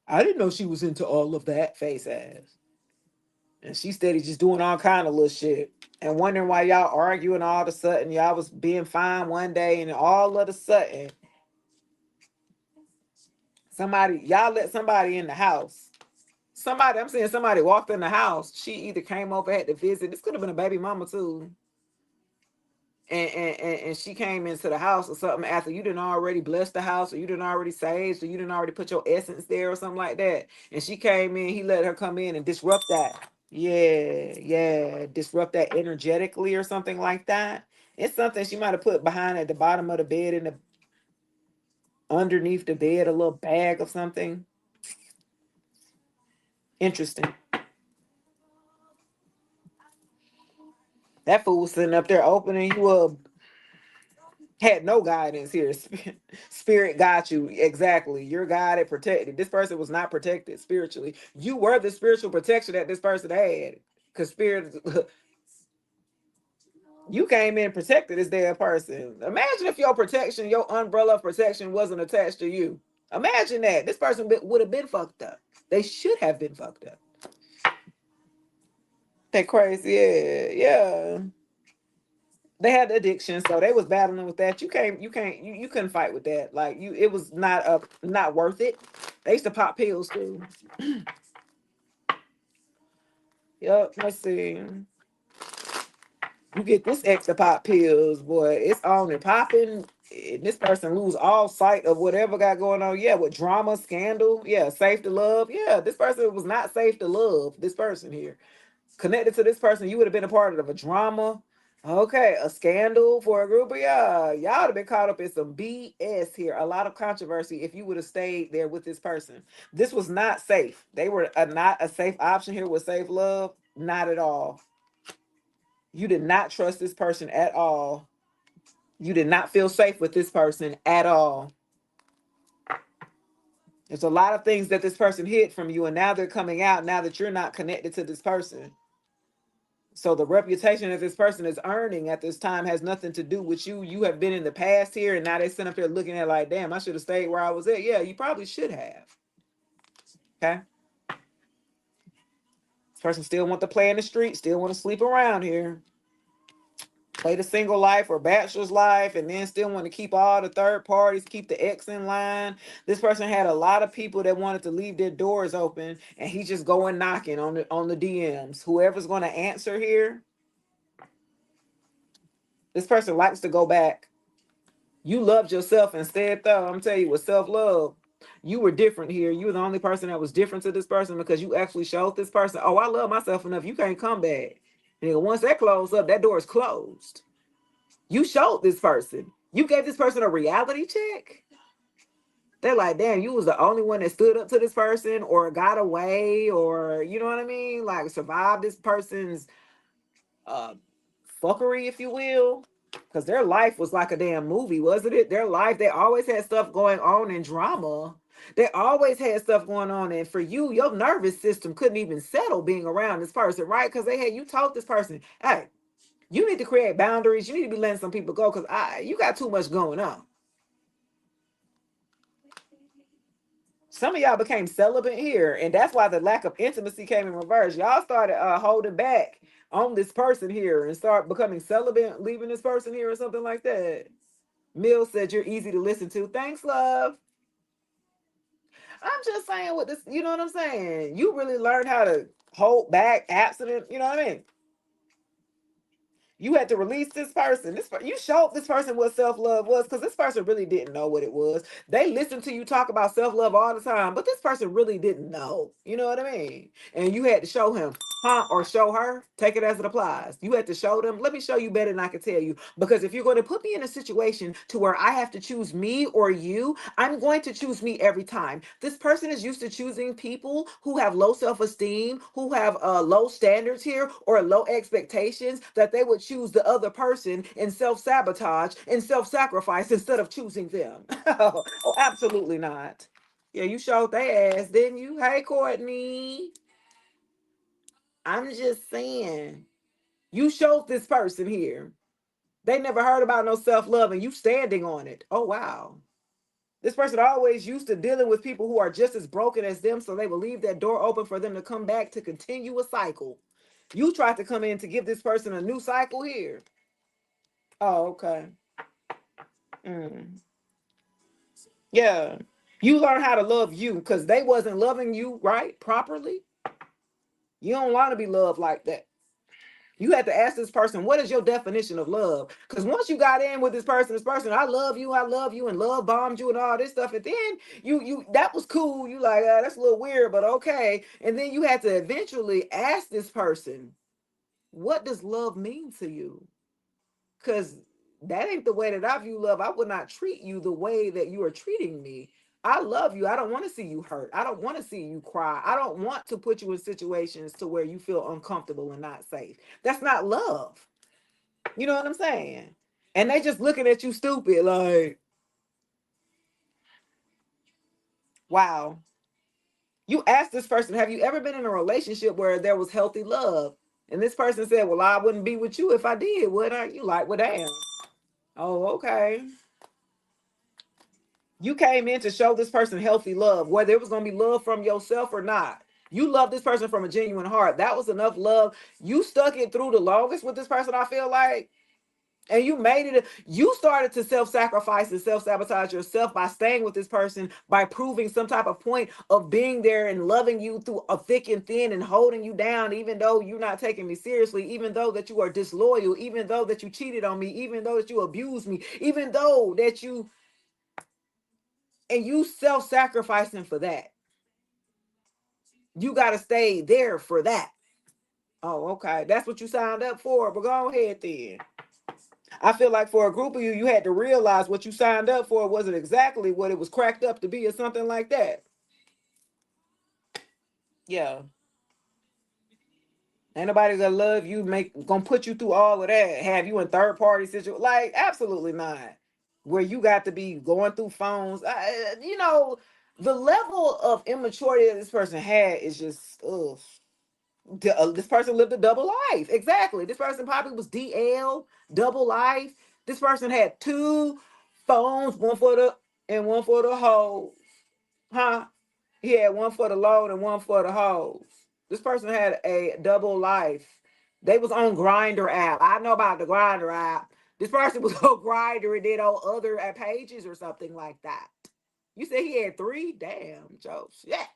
I didn't know she was into all of that, face ass. And she steady just doing all kind of little shit. And wondering why y'all arguing all of a sudden. Y'all was being fine one day, and all of a sudden, y'all let somebody in the house. I'm saying somebody walked in the house. She either came over, had to visit. This could have been a baby mama too. And she came into the house or something after you didn't already bless the house, or you didn't already sage, or you didn't already put your essence there or something like that. And she came in, he let her come in and disrupt that. Yeah, disrupt that energetically or something like that. It's something she might have put behind at the bottom of the bed, in the underneath the bed, a little bag of something. Interesting. That fool was sitting up there opening you up. Had no guidance here. Spirit got you. Exactly. You're guided, protected. This person was not protected spiritually. You were the spiritual protection that this person had. Because spirit, you came in protected as their person. Imagine if your protection, your umbrella of protection wasn't attached to you. Imagine that. This person would have been fucked up. They should have been fucked up. That crazy. Yeah. They had the addiction, so they was battling with that. You couldn't fight with that. Like, it was not worth it. They used to pop pills too. Yep, let's see. You get this extra pop pills, boy, it's on and popping. And this person lose all sight of whatever got going on. Yeah, with drama, scandal. Yeah, safe to love. Yeah, this person was not safe to love. This person here. Connected to this person, you would have been a part of a drama. Okay, a scandal for a group of y'all. Y'all would have been caught up in some BS here. A lot of controversy if you would have stayed there with this person. This was not safe. They were not a safe option here with safe love. Not at all. You did not trust this person at all. You did not feel safe with this person at all. There's a lot of things that this person hid from you, and now they're coming out now that you're not connected to this person. So the reputation that this person is earning at this time has nothing to do with you. You have been in the past here, and now they sit up here looking at like, damn, I should have stayed where I was at. Yeah, you probably should have. Okay. This person still want to play in the street, still want to sleep around here. Play the single life or bachelor's life, and then still want to keep all the third parties, keep the ex in line. This person had a lot of people that wanted to leave their doors open, and he's just going knocking on the DMs. Whoever's going to answer here, this person likes to go back. You loved yourself instead, though. I'm telling you, with self-love, you were different here. You were the only person that was different to this person, because you actually showed this person, oh, I love myself enough. You can't come back. And once that closed up, that door is closed. You showed this person. You gave this person a reality check. They're like, damn, you was the only one that stood up to this person or got away, or, you know what I mean? Like, survived this person's uh fuckery, if you will. Because their life was like a damn movie, wasn't it? Their life, they always had stuff going on in drama. They always had stuff going on. And for you, your nervous system couldn't even settle being around this person, right? Because you told this person, hey, you need to create boundaries. You need to be letting some people go, because you got too much going on. Some of y'all became celibate here, and that's why the lack of intimacy came in reverse. Y'all started holding back on this person here and start becoming celibate, leaving this person here or something like that. Mill said you're easy to listen to. Thanks, love. I'm just saying what this, you know what I'm saying? You really learned how to hold back abstinent, you know what I mean? You had to release this person. You showed this person what self-love was, because this person really didn't know what it was. They listened to you talk about self-love all the time, but this person really didn't know. You know what I mean? And you had to show him, huh? Or show her. Take it as it applies. You had to show them. Let me show you better than I can tell you. Because if you're going to put me in a situation to where I have to choose me or you, I'm going to choose me every time. This person is used to choosing people who have low self-esteem, who have low standards here or low expectations, that they would choose the other person and self-sabotage and self-sacrifice instead of choosing them. Oh, absolutely not. Yeah, you showed their ass, didn't you? Hey, Courtney. I'm just saying. You showed this person here. They never heard about no self-love and you standing on it. Oh, wow. This person always used to dealing with people who are just as broken as them, so they will leave that door open for them to come back to continue a cycle. You tried to come in to give this person a new cycle here. Oh, okay. Mm. Yeah. You learn how to love you because they wasn't loving you right properly. You don't want to be loved like that. You had to ask this person, what is your definition of love? Because once you got in with this person, I love you, and love bombed you and all this stuff. And then you that was cool. You like, that's a little weird, but okay. And then you had to eventually ask this person, what does love mean to you? Because that ain't the way that I view love. I would not treat you the way that you are treating me. I love you. I don't want to see you hurt. I don't want to see you cry. I don't want to put you in situations to where you feel uncomfortable and not safe. That's not love. You know what I'm saying? And they just looking at you stupid, like, wow. You asked this person, have you ever been in a relationship where there was healthy love? And this person said, well, I wouldn't be with you if I did, would I? You like, well, damn. Oh, okay. You came in to show this person healthy love, whether it was going to be love from yourself or not. You love this person from a genuine heart. That was enough love. You stuck it through the longest with this person, I feel like. And you made it. You started to self-sacrifice and self-sabotage yourself by staying with this person, by proving some type of point of being there and loving you through a thick and thin and holding you down, even though you're not taking me seriously, even though that you are disloyal, even though that you cheated on me, even though that you abused me, even though that you, and you self-sacrificing for that. You got to stay there for that. Oh, okay. That's what you signed up for. But go ahead then. I feel like for a group of you, you had to realize what you signed up for wasn't exactly what it was cracked up to be or something like that. Yeah. Ain't nobody gonna love you, gonna put you through all of that, have you in third party situation. Like, absolutely not. Where you got to be going through phones. The level of immaturity that this person had is just, ugh. This person lived a double life. Exactly. This person probably was DL, double life. This person had two phones, one for the and one for the hoes. Huh? He had one for the load and one for the hoes. This person had a double life. They was on Grinder app. I know about the Grinder app. This person was on Grinder and did on other pages or something like that. You said he had three? Damn, Joe. Yeah.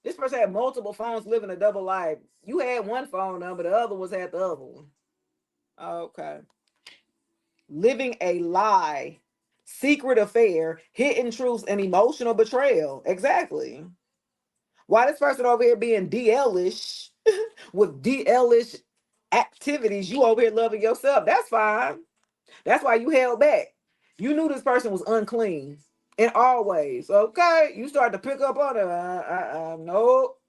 This person had multiple phones living a double life. You had one phone number, the other was had the other one. Okay. Living a lie, secret affair, hidden truths, and emotional betrayal. Exactly. Why this person over here being DL-ish with DL-ish activities, you over here loving yourself. That's fine. That's why you held back. You knew this person was unclean in all ways. Okay. You started to pick up on it. Nope.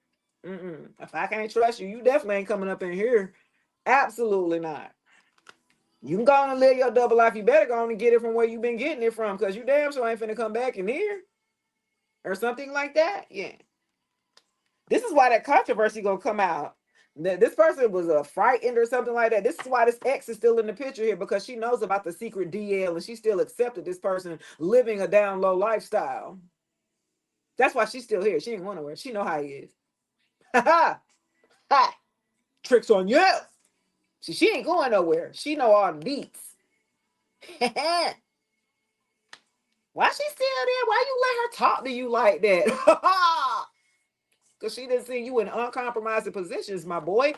If I can't trust you, you definitely ain't coming up in here. Absolutely not. You can go on and live your double life. You better go on and get it from where you've been getting it from, because you damn sure ain't finna come back in here or something like that. Yeah. This is why that controversy gonna come out. This person was frightened or something like that. This is why this ex is still in the picture here, because she knows about the secret DL and she still accepted this person living a down low lifestyle. That's why she's still here. She ain't going nowhere. She know how he is. Ha ha. Ha. Tricks on you. See, she ain't going nowhere. She know all the beats. Why she still there? Why you let her talk to you like that? Because she didn't see you in uncompromising positions, my boy.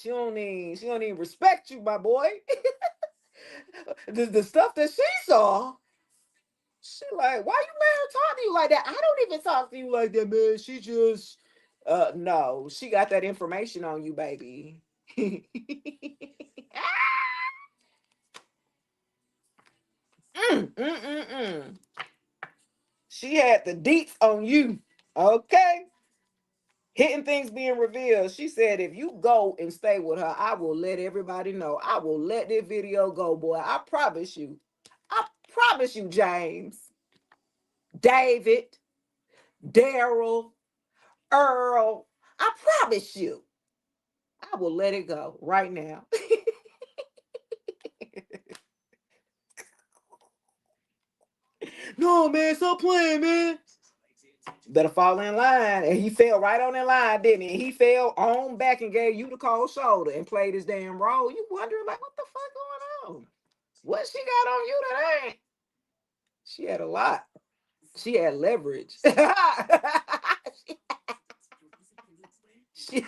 She don't even respect you, my boy. The stuff that she saw, she like, why you let her talk to you like that? I don't even talk to you like that, man. She just no, she got that information on you, baby. Mm. She had the deets on you. Okay. Hitting things being revealed. She said, if you go and stay with her, I will let everybody know. I will let this video go, boy. I promise you. I promise you, James, David, Daryl, Earl. I promise you. I will let it go right now. No, man, stop playing, man. Better fall in line. And he fell right on in line, didn't he? He fell on back and gave you the cold shoulder and played his damn role. You wondering, like, what the fuck going on? What she got on you today? She had a lot. She had leverage. she,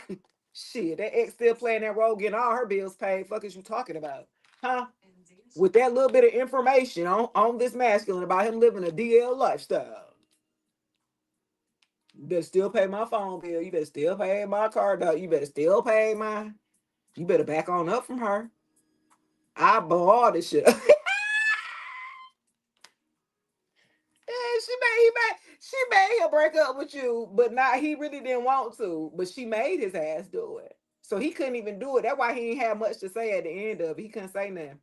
shit, that ex still playing that role, getting all her bills paid. Fuck is you talking about? Huh? With that little bit of information on this masculine about him living a DL lifestyle. You better still pay my phone bill. You better still pay my car note. You better still pay my. You better back on up from her. I bought all this shit. She made him break up with you, but not he really didn't want to, but she made his ass do it. So he couldn't even do it. That's why he ain't had much to say at the end of it. He couldn't say nothing.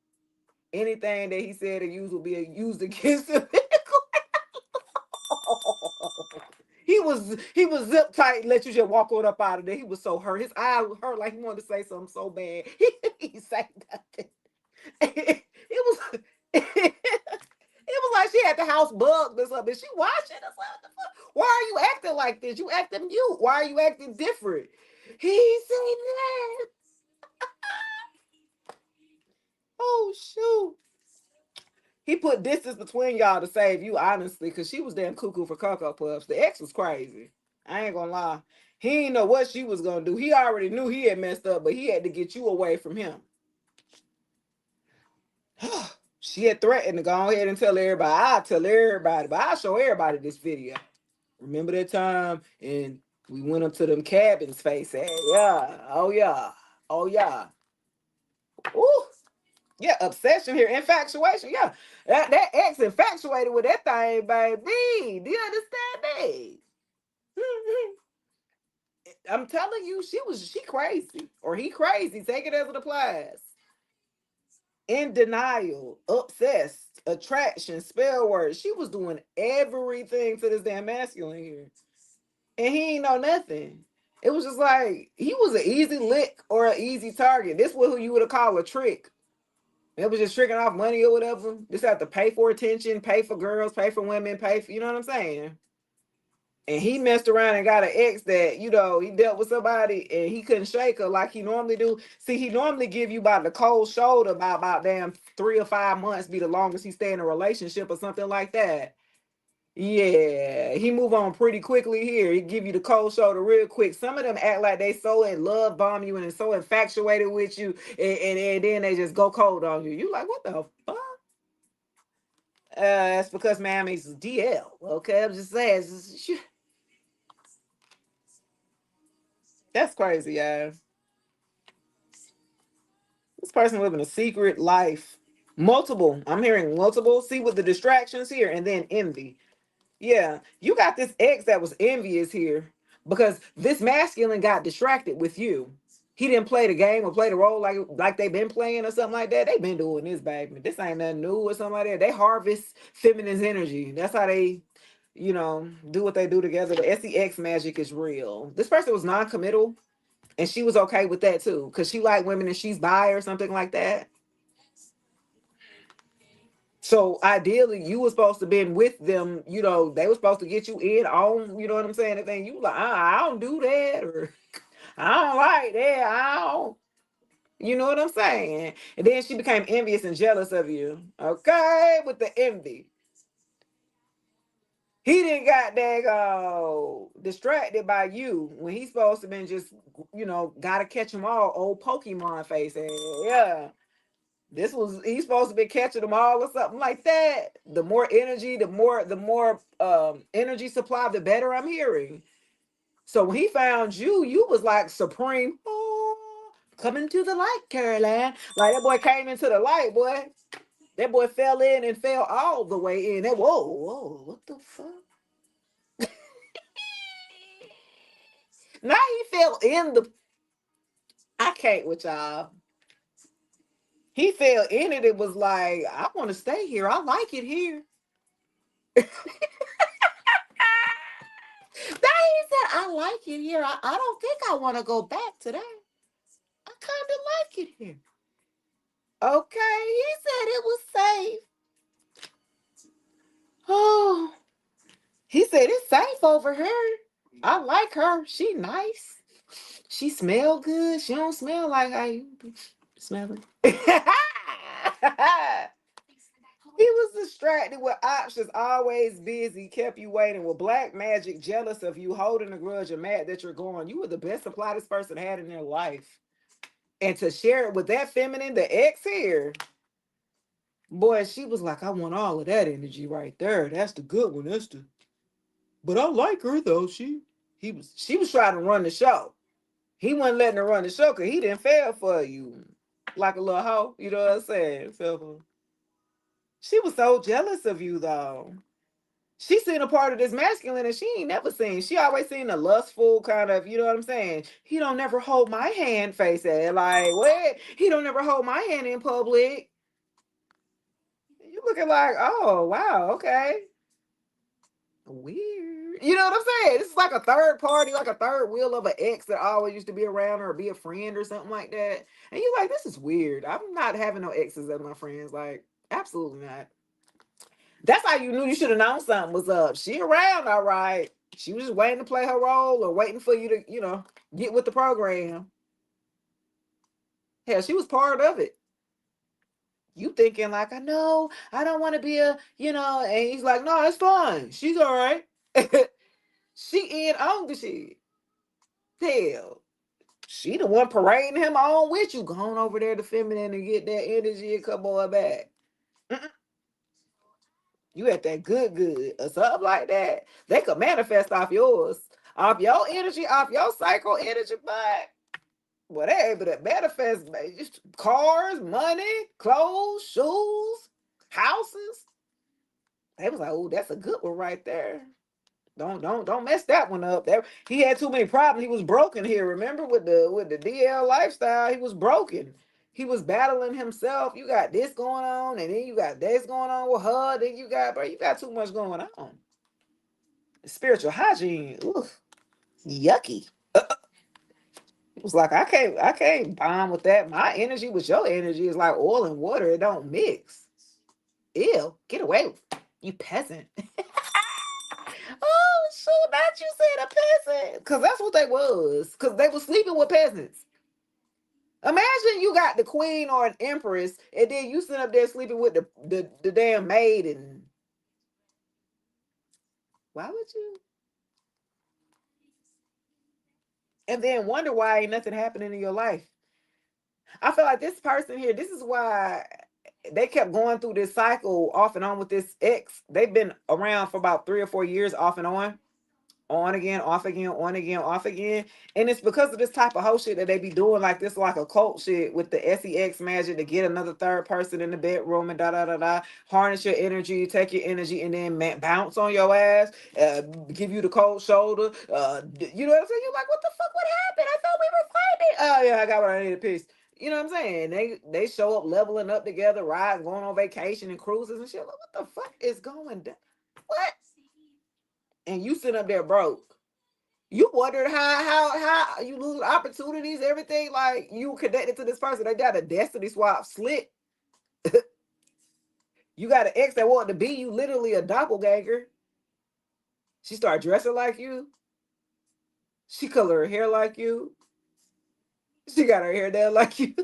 Anything that he said or used will be used against him. He was zip tight and let you just walk on up out of there. He was so hurt. His eye hurt like he wanted to say something so bad. He said nothing. It was it was like she had the house bugged or something. She watching us. What the fuck? Why are you acting like this? You acting mute. Why are you acting different? He said that. Oh shoot. He put distance between y'all to save you, honestly, because she was damn cuckoo for Cocoa Puffs. The ex was crazy. I ain't gonna lie. He didn't know what she was gonna do. He already knew he had messed up, but he had to get you away from him. She had threatened to go ahead and tell everybody. I'll tell everybody, but I'll show everybody this video. Remember that time? And we went up to them cabins, face. Hey, yeah. Oh, yeah. Oh, yeah. Ooh. Yeah, obsession here. Infatuation. Yeah. That ex infatuated with that thing, baby. Do you understand me? I'm telling you, she crazy. Or he crazy. Take it as it applies. In denial, obsessed, attraction, spell words. She was doing everything to this damn masculine here. And he ain't know nothing. It was just like he was an easy lick or an easy target. This was who you would have called a trick. It was just tricking off money or whatever. Just have to pay for attention, pay for girls, pay for women, pay for, you know what I'm saying? And he messed around and got an ex that, he dealt with somebody and he couldn't shake her like he normally do. See, he normally give you about the cold shoulder about damn 3 or 5 months be the longest he stay in a relationship or something like that. Yeah, he move on pretty quickly here. He give you the cold shoulder real quick. Some of them act like they so in love bomb you and so infatuated with you, and then they just go cold on you. You like, what the fuck? That's because Miami's DL. Okay, I'm just saying. That's crazy, yeah. This person living a secret life. Multiple. I'm hearing multiple. See with the distractions here, and then envy. Yeah, you got this ex that was envious here because this masculine got distracted with you. He didn't play the game or play the role like they've been playing or something like that. They've been doing this, baby. This ain't nothing new or something like that. They harvest feminine's energy. That's how they, do what they do together. The sex magic is real. This person was non-committal, and she was okay with that too, because she liked women and she's bi or something like that. So ideally, you were supposed to been with them. They were supposed to get you in on. You know what I'm saying? And then you like, I don't do that, or I don't like that. I don't. You know what I'm saying? And then she became envious and jealous of you. Okay, with the envy. He didn't got that distracted by you when he's supposed to been just, gotta catch them all, old Pokemon face. And yeah. This was he's supposed to be catching them all or something like that. The more energy, the more energy supply, the better I'm hearing. So when he found you, you was like supreme. Oh, coming to the light, Caroline. Like that boy came into the light, boy. That boy fell in and fell all the way in. That whoa, what the fuck? Now he fell in the. I can't with y'all. He fell in it. It was like I want to stay here. I like it here. That he said, I like it here. I don't think I want to go back to that. I kind of like it here. Okay, he said it was safe. Oh, he said it's safe over here. I like her. She nice. She smell good. She don't smell like how you smelling. He was distracted with options, always busy, kept you waiting with black magic, jealous of you, holding a grudge, and mad that you're gone. You were the best supply this person had in their life. And to share it with that feminine, the ex here, boy, she was like, I want all of that energy right there. That's the good one. That's the but I like her though. She was trying to run the show. He wasn't letting her run the show because he didn't fail for you. Like a little hoe. You know what I'm saying? She was so jealous of you though. She seen a part of this masculine and she ain't never seen. She always seen the lustful kind of, you know what I'm saying? He don't never hold my hand face at like, what? He don't never hold my hand in public. You looking like, oh wow, okay. Weird. You know what I'm saying? This is like a third party, like a third wheel of an ex that always used to be around her or be a friend or something like that. And you're like, this is weird. I'm not having no exes as my friends. Like, absolutely not. That's how you knew you should have known something was up. She around, all right. She was just waiting to play her role or waiting for you to, get with the program. Hell, she was part of it. You thinking like, I know, I don't want to be and he's like, no, it's fine. She's all right. She in on the shit. Hell, she the one parading him on with you. Going over there to feminine and get that energy and come on back. Mm-mm. You at that good or something like that. They could manifest off your energy, off your cycle energy, but well, they able to manifest cars, money, clothes, shoes, houses. They was like, oh, that's a good one right there. Don't mess that one up. There he had too many problems. He was broken here. Remember with the DL lifestyle, he was broken. He was battling himself. You got this going on, and then you got this going on with her. Then you got too much going on. Spiritual hygiene, oof, yucky. It was like I can't bond with that. My energy with your energy is like oil and water. It don't mix. Ew, get away, you peasant. Oh, shoot, not you said a peasant. Because that's what they was. Because they was sleeping with peasants. Imagine you got the queen or an empress, and then you sit up there sleeping with the damn maid. And why would you? And then wonder why ain't nothing happening in your life. I feel like this person here, this is why they kept going through this cycle off and on with this ex. They've been around for about 3 or 4 years off and on again, off again, on again, off again. And it's because of this type of whole shit that they be doing like this, like a cult shit with the sex magic to get another third person in the bedroom and da da da da. Harness your energy, take your energy, and then bounce on your ass, give you the cold shoulder. You know what I'm saying? You're like, what the fuck? What happened? I thought we were fighting. Oh yeah, I got what I needed. Peace. You know what I'm saying? They show up leveling up together, riding, going on vacation and cruises and shit. Like, what the fuck is going down? What? And you sit up there broke. You wondered how you lose opportunities, everything. Like you connected to this person, they got a destiny swap slit. You got an ex that wanted to be you, literally a doppelganger. She started dressing like you. She color her hair like you. She got her hair down like you.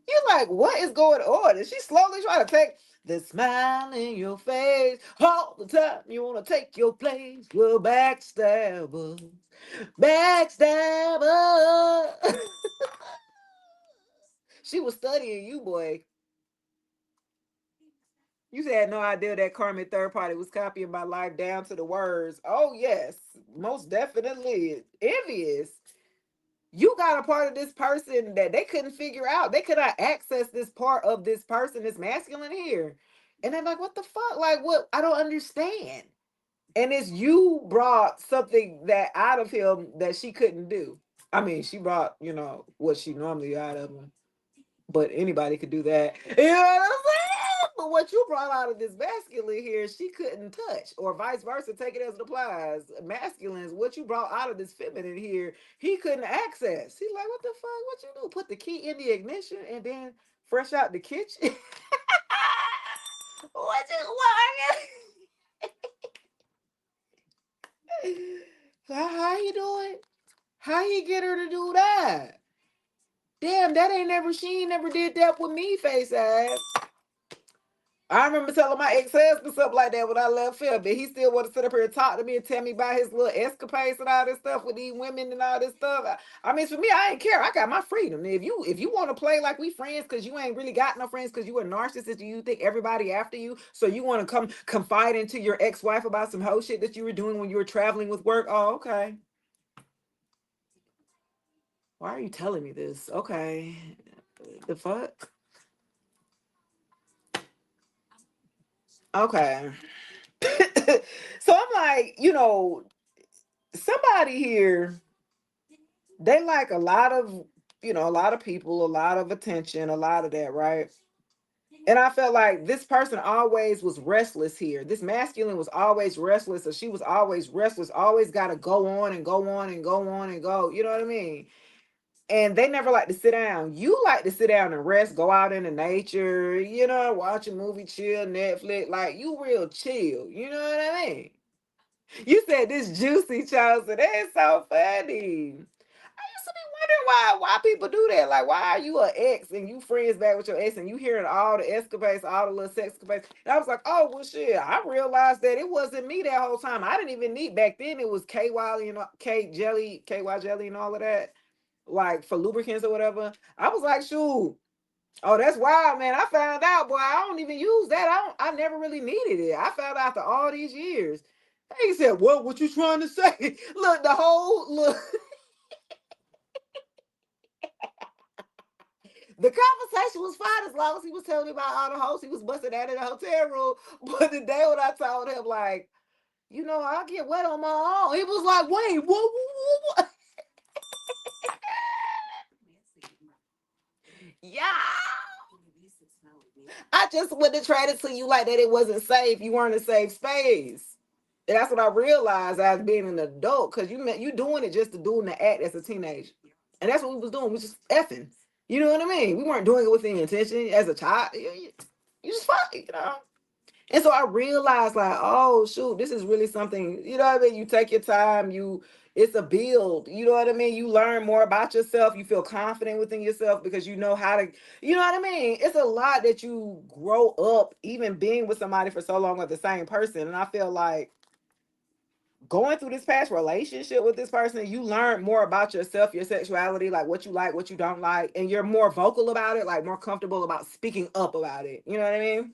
You're like, what is going on? And she slowly trying to take the smile in your face all the time. You want to take your place. Well, backstabber, backstabber. She was studying you, boy. You had no idea that Carmen third party was copying my life down to the words. Oh yes, most definitely envious. You got a part of this person that they couldn't figure out. They could not access this part of this person, this masculine here. And they're like, what the fuck? Like, what? I don't understand. And it's you brought something that out of him that she couldn't do. I mean, she brought, what she normally out of him. But anybody could do that. You know what I'm saying? But what you brought out of this masculine here, she couldn't touch, or vice versa. Take it as it applies. Masculine is what you brought out of this feminine here, he couldn't access. He's like, what the fuck? What you do? Put the key in the ignition and then fresh out the kitchen? What you want? How you doing? How you get her to do that? Damn, she ain't never did that with me, face ass. I remember telling my ex-husband something like that when I left him, but he still want to sit up here and talk to me and tell me about his little escapades and all this stuff with these women and all this stuff. I mean, for me, I ain't care. I got my freedom. If you want to play like we friends because you ain't really got no friends because you a narcissist and you think everybody after you, so you want to come confide into your ex-wife about some whole shit that you were doing when you were traveling with work. Oh, okay. Why are you telling me this? Okay. The fuck? Okay. So I'm like, somebody here, they like a lot of people, a lot of attention, a lot of that, right? And I felt like this person always was restless here. This masculine was always restless, or she was always restless, always got to go on and go on and go on and go. You know what I mean? And they never like to sit down. You like to sit down and rest, go out into nature, watch a movie, chill, Netflix. Like, you real chill. You know what I mean? You said this juicy child, so that's so funny. I used to be wondering why people do that. Like, why are you an ex and you friends back with your ex and you hearing all the escapades, all the little sex escapades? And I was like, oh well, shit. I realized that it wasn't me that whole time. I didn't even need back then. It was K Wiley and KY jelly, and all of that, like for lubricants or whatever. I was like, shoot. Oh, that's wild, man. I found out, boy. I don't even use that. I never really needed it. I found out after all these years. He said, what you trying to say? Look, the conversation was fine as long as he was telling me about all the hoes he was busting out in the hotel room. But the day when I told him, like, I get wet on my own, he was like, wait, what? Yeah. I just wouldn't have tried it to you like that. It wasn't safe. You weren't a safe space. And that's what I realized as being an adult, because you doing it just to doing the act as a teenager. And that's what we was doing. We just effing. You know what I mean? We weren't doing it with any intention as a child. You just fuck. And so I realized, like, oh shoot, this is really something, you know what I mean? You take your time, it's a build, you know what I mean? You learn more about yourself, you feel confident within yourself because you know how to, you know what I mean? It's a lot that you grow up, even being with somebody for so long with the same person. And I feel like going through this past relationship with this person, you learn more about yourself, your sexuality, like, what you don't like, and you're more vocal about it, like more comfortable about speaking up about it. You know what I mean?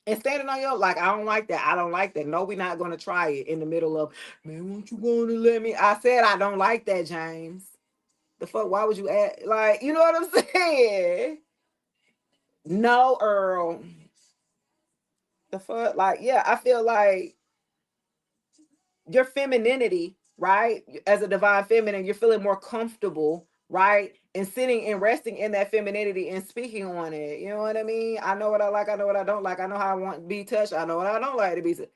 And standing on your, like, I don't like that. I don't like that. No, we're not going to try it in the middle of, man, won't you going to let me? I said, I don't like that, James. The fuck? Why would you act like, you know what I'm saying? No, Earl. The fuck? Like, yeah, I feel like your femininity, right? As a divine feminine, you're feeling more comfortable, right? And sitting and resting in that femininity and speaking on it. You know what I mean? I know what I like. I know what I don't like. I know how I want to be touched. I know what I don't like to be touched.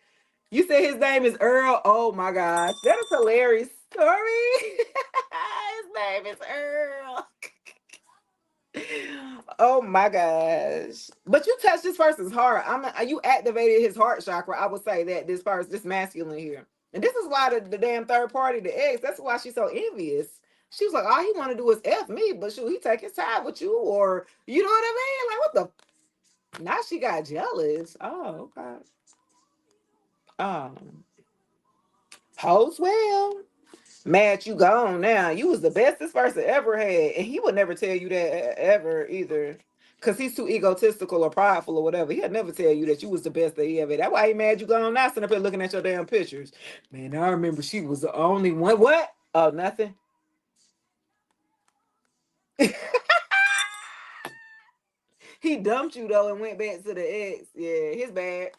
You said his name is Earl. Oh my gosh. That is hilarious story. His name is Earl. Oh my gosh. But you touched this person's heart. You activated his heart chakra. I would say that this masculine here. And this is why the damn third party, the ex, that's why she's so envious. She was like, all he want to do is F me, but shoot, he take his time with you, or you know what I mean? Like, what the? Now she got jealous. Oh, okay. Um, Holds well. Mad you gone now. You was the best this person ever had. And he would never tell you that ever either. Cause he's too egotistical or prideful or whatever. He'd never tell you that you was the best that he ever had. That's why he mad you gone now, sitting up here looking at your damn pictures. Man, I remember she was the only one. What? Oh, nothing. He dumped you though and went back to the ex. Yeah, his bad.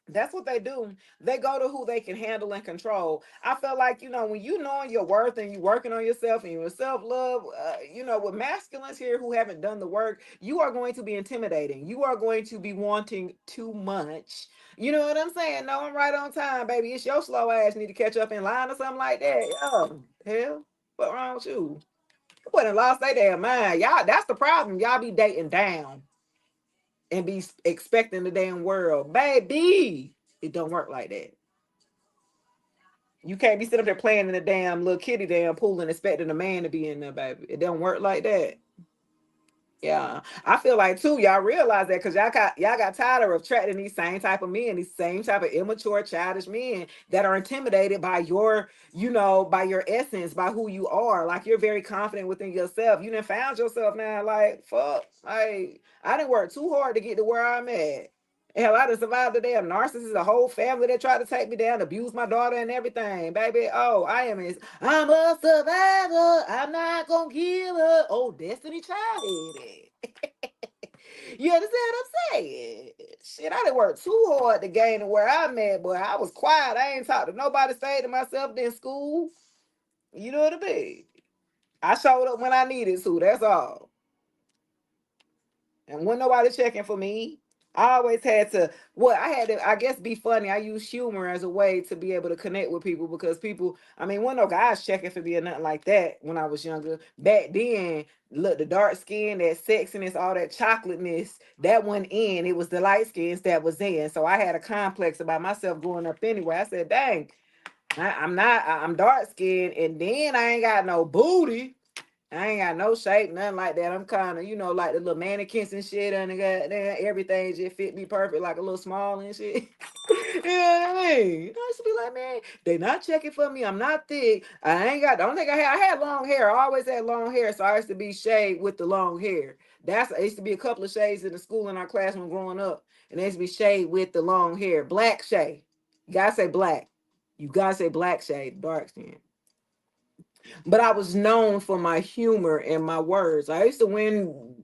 That's what they do. They go to who they can handle and control. I feel like, when you knowing your worth and you working on yourself and your self-love, with masculines here who haven't done the work, you are going to be intimidating. You are going to be wanting too much. You know what I'm saying? No, I'm right on time, baby. It's your slow ass need to catch up in line or something like that. Yo, hell, what wrong with you? You wouldn't lost their damn mind. Y'all, that's the problem. Y'all be dating down and be expecting the damn world. Baby, it don't work like that. You can't be sitting up there playing in the damn little kitty damn pool and expecting a man to be in there, baby. It don't work like that. Yeah, I feel like too. Y'all realize that because y'all got tired of attracting these same type of men, these same type of immature, childish men that are intimidated by by your essence, by who you are. Like you're very confident within yourself. You done found yourself now. Like fuck, I didn't work too hard to get to where I'm at. Hell, I done survived the damn narcissist, a whole family that tried to take me down, abuse my daughter and everything, baby. Oh, I'm a survivor. I'm not gonna give up. Oh, Destiny Child headed. You understand what I'm saying? Shit, I didn't work too hard to gain to where I'm at, boy. I was quiet. I ain't talked to nobody, stayed to myself in school. You know what I mean? I showed up when I needed to. That's all. And when nobody checking for me, I always had to, I had to, I guess, be funny. I use humor as a way to be able to connect with people because people, I mean, when no guys checking for me or nothing like that when I was younger. Back then, look, the dark skin, that sexiness, all that chocolateness, that went in. It was the light skins that was in. So I had a complex about myself going up anyway. I said, dang, I'm dark skinned and then I ain't got no booty. I ain't got no shape, nothing like that. I'm kind of, like the little mannequins and shit, and everything just fit me perfect, like a little small and shit. You know what I mean? I used to be like, man, they not checking for me. I'm not thick. I ain't got. Don't think I had long hair. I always had long hair, so I used to be shaved with the long hair. I used to be a couple of shades in the school in our classroom growing up, and they used to be shaved with the long hair, black shade. You gotta say black. You gotta say black shade, dark skin. But I was known for my humor and my words. I used to win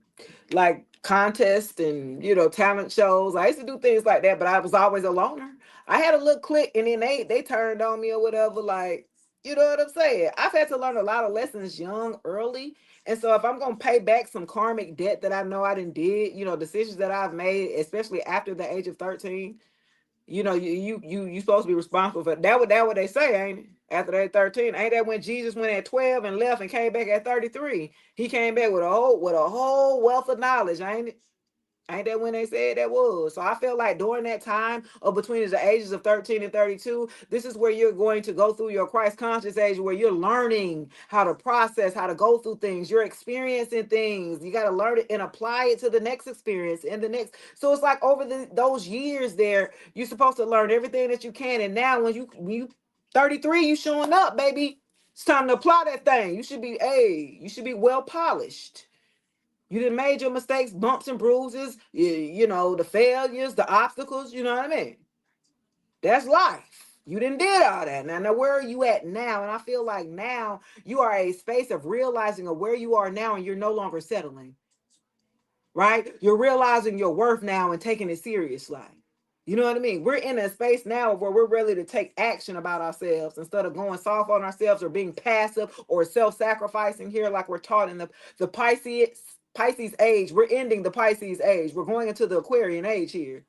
like contests and talent shows. I used to do things like that, but I was always a loner. I had a little clique, and then they turned on me or whatever. Like, you know what I'm saying? I've had to learn a lot of lessons young, early. And so if I'm gonna pay back some karmic debt that I know I didn't did, decisions that I've made, especially after the age of 13, you supposed to be responsible for that. What they say, ain't it? After they 13, ain't that when Jesus went at 12 and left and came back at 33? He came back with a whole wealth of knowledge, ain't it? Ain't that when they said that was? So I feel like during that time of between the ages of 13 and 32, this is where you're going to go through your Christ conscious age, where you're learning how to process, how to go through things. You're experiencing things. You got to learn it and apply it to the next experience and the next. So it's like over those years there, you're supposed to learn everything that you can. And now when you 33, you showing up, baby. It's time to apply that thing. You should be well polished. You done made your mistakes, bumps and bruises, the failures, the obstacles, you know what I mean? That's life. You didn't did all that. Now, where are you at now? And I feel like now you are a space of realizing of where you are now and you're no longer settling, right? You're realizing your worth now and taking it seriously. You know what I mean? We're in a space now where we're ready to take action about ourselves instead of going soft on ourselves or being passive or self-sacrificing here like we're taught in the Pisces age. We're ending the Pisces age. We're going into the Aquarian age here.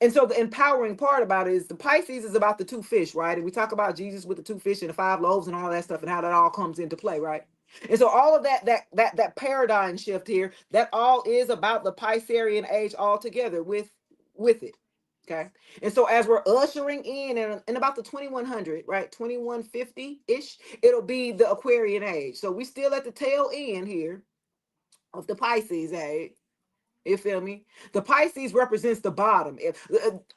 And so the empowering part about it is the Pisces is about the two fish, right? And we talk about Jesus with the two fish and the five loaves and all that stuff and how that all comes into play, right? And so all of that paradigm shift here, that all is about the Piscean age altogether with it. Okay. And so as we're ushering in about the 2100, right? 2150-ish, it'll be the Aquarian age. So we still at the tail end here of the Pisces age. You feel me? The Pisces represents the bottom. If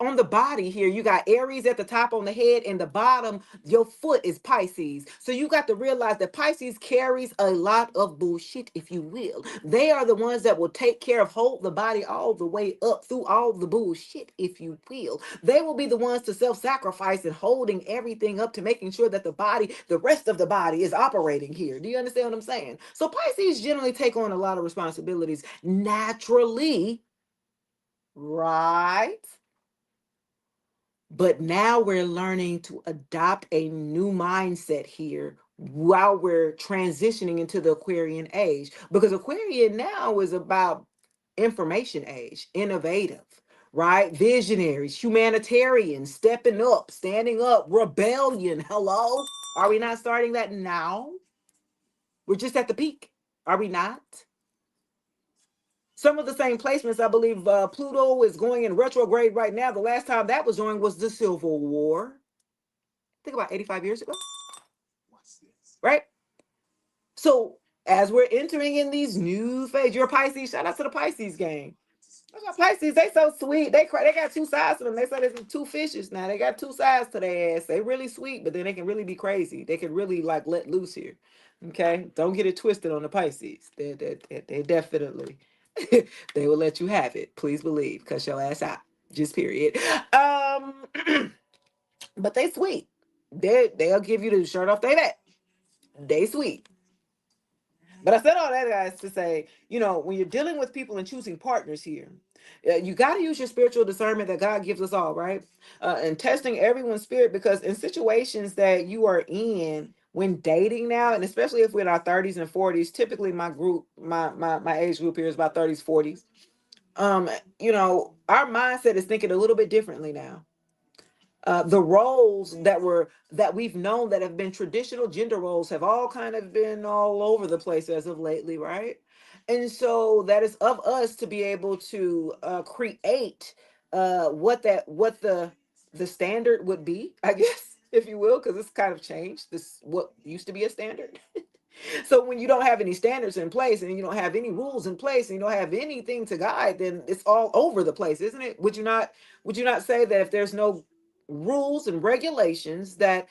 on the body here, you got Aries at the top on the head, and the bottom, your foot is Pisces. So you got to realize that Pisces carries a lot of bullshit, if you will. They are the ones that will take care of, hold the body all the way up through all the bullshit, if you will. They will be the ones to self-sacrifice and holding everything up to making sure that the body, the rest of the body, is operating here. Do you understand what I'm saying? So Pisces generally take on a lot of responsibilities naturally, right? But now we're learning to adopt a new mindset here while we're transitioning into the Aquarian age. Because Aquarian now is about information age, innovative, right? Visionaries, humanitarians, stepping up, standing up, rebellion. Hello? Are we not starting that now? We're just at the peak. Are we not? Some of the same placements, I believe Pluto is going in retrograde right now. The last time that was doing was the Civil War. Think about 85 years ago, right? So as we're entering in these new phase, you're a Pisces. Shout out to the Pisces gang. Pisces, they so sweet. They got two sides to them. They say there's two fishes now. They got two sides to their ass. They really sweet, but then they can really be crazy. They can really like let loose here. Okay, don't get it twisted on the Pisces. They definitely they will let you have it. Please believe, cuss your ass out. Just period. But they sweet. They'll give you the shirt off their back. They sweet. But I said all that, guys, to say, when you're dealing with people and choosing partners here, you got to use your spiritual discernment that God gives us all, right? And testing everyone's spirit, because in situations that you are in when dating now, and especially if we're in our 30s and 40s, typically my group, my age group here is about 30s, 40s. Our mindset is thinking a little bit differently now. The roles that we've known that have been traditional gender roles have all kind of been all over the place as of lately, right? And so that is of us to be able to create what the standard would be, I guess, if you will, because it's kind of changed. This what used to be a standard. So when you don't have any standards in place and you don't have any rules in place and you don't have anything to guide, then it's all over the place, isn't it? Would you not say that if there's no rules and regulations, that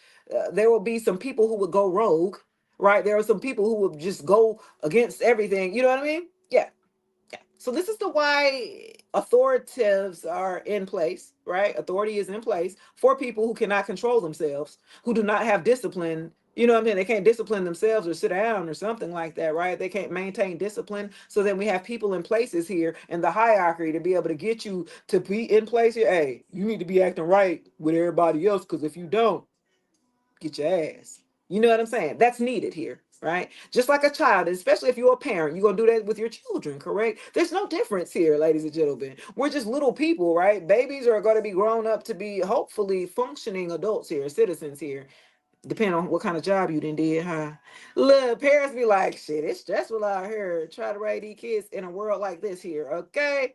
there will be some people who would go rogue, right? There are some people who would just go against everything. You know what I mean? Yeah. Yeah. So this is the why authoritives are in place, right? Authority is in place for people who cannot control themselves, who do not have discipline. You know what I mean? They can't discipline themselves or sit down or something like that, right? They can't maintain discipline. So then we have people in places here in the hierarchy to be able to get you to be in place here. Hey, you need to be acting right with everybody else, because if you don't, get your ass. You know what I'm saying? That's needed here, right? Just like a child, especially if you're a parent, you're going to do that with your children, correct? There's no difference here, ladies and gentlemen. We're just little people, right? Babies are going to be grown up to be hopefully functioning adults here, citizens here, depending on what kind of job you done did, huh? Look, parents be like, shit, it's stressful out here. Try to raise these kids in a world like this here, okay?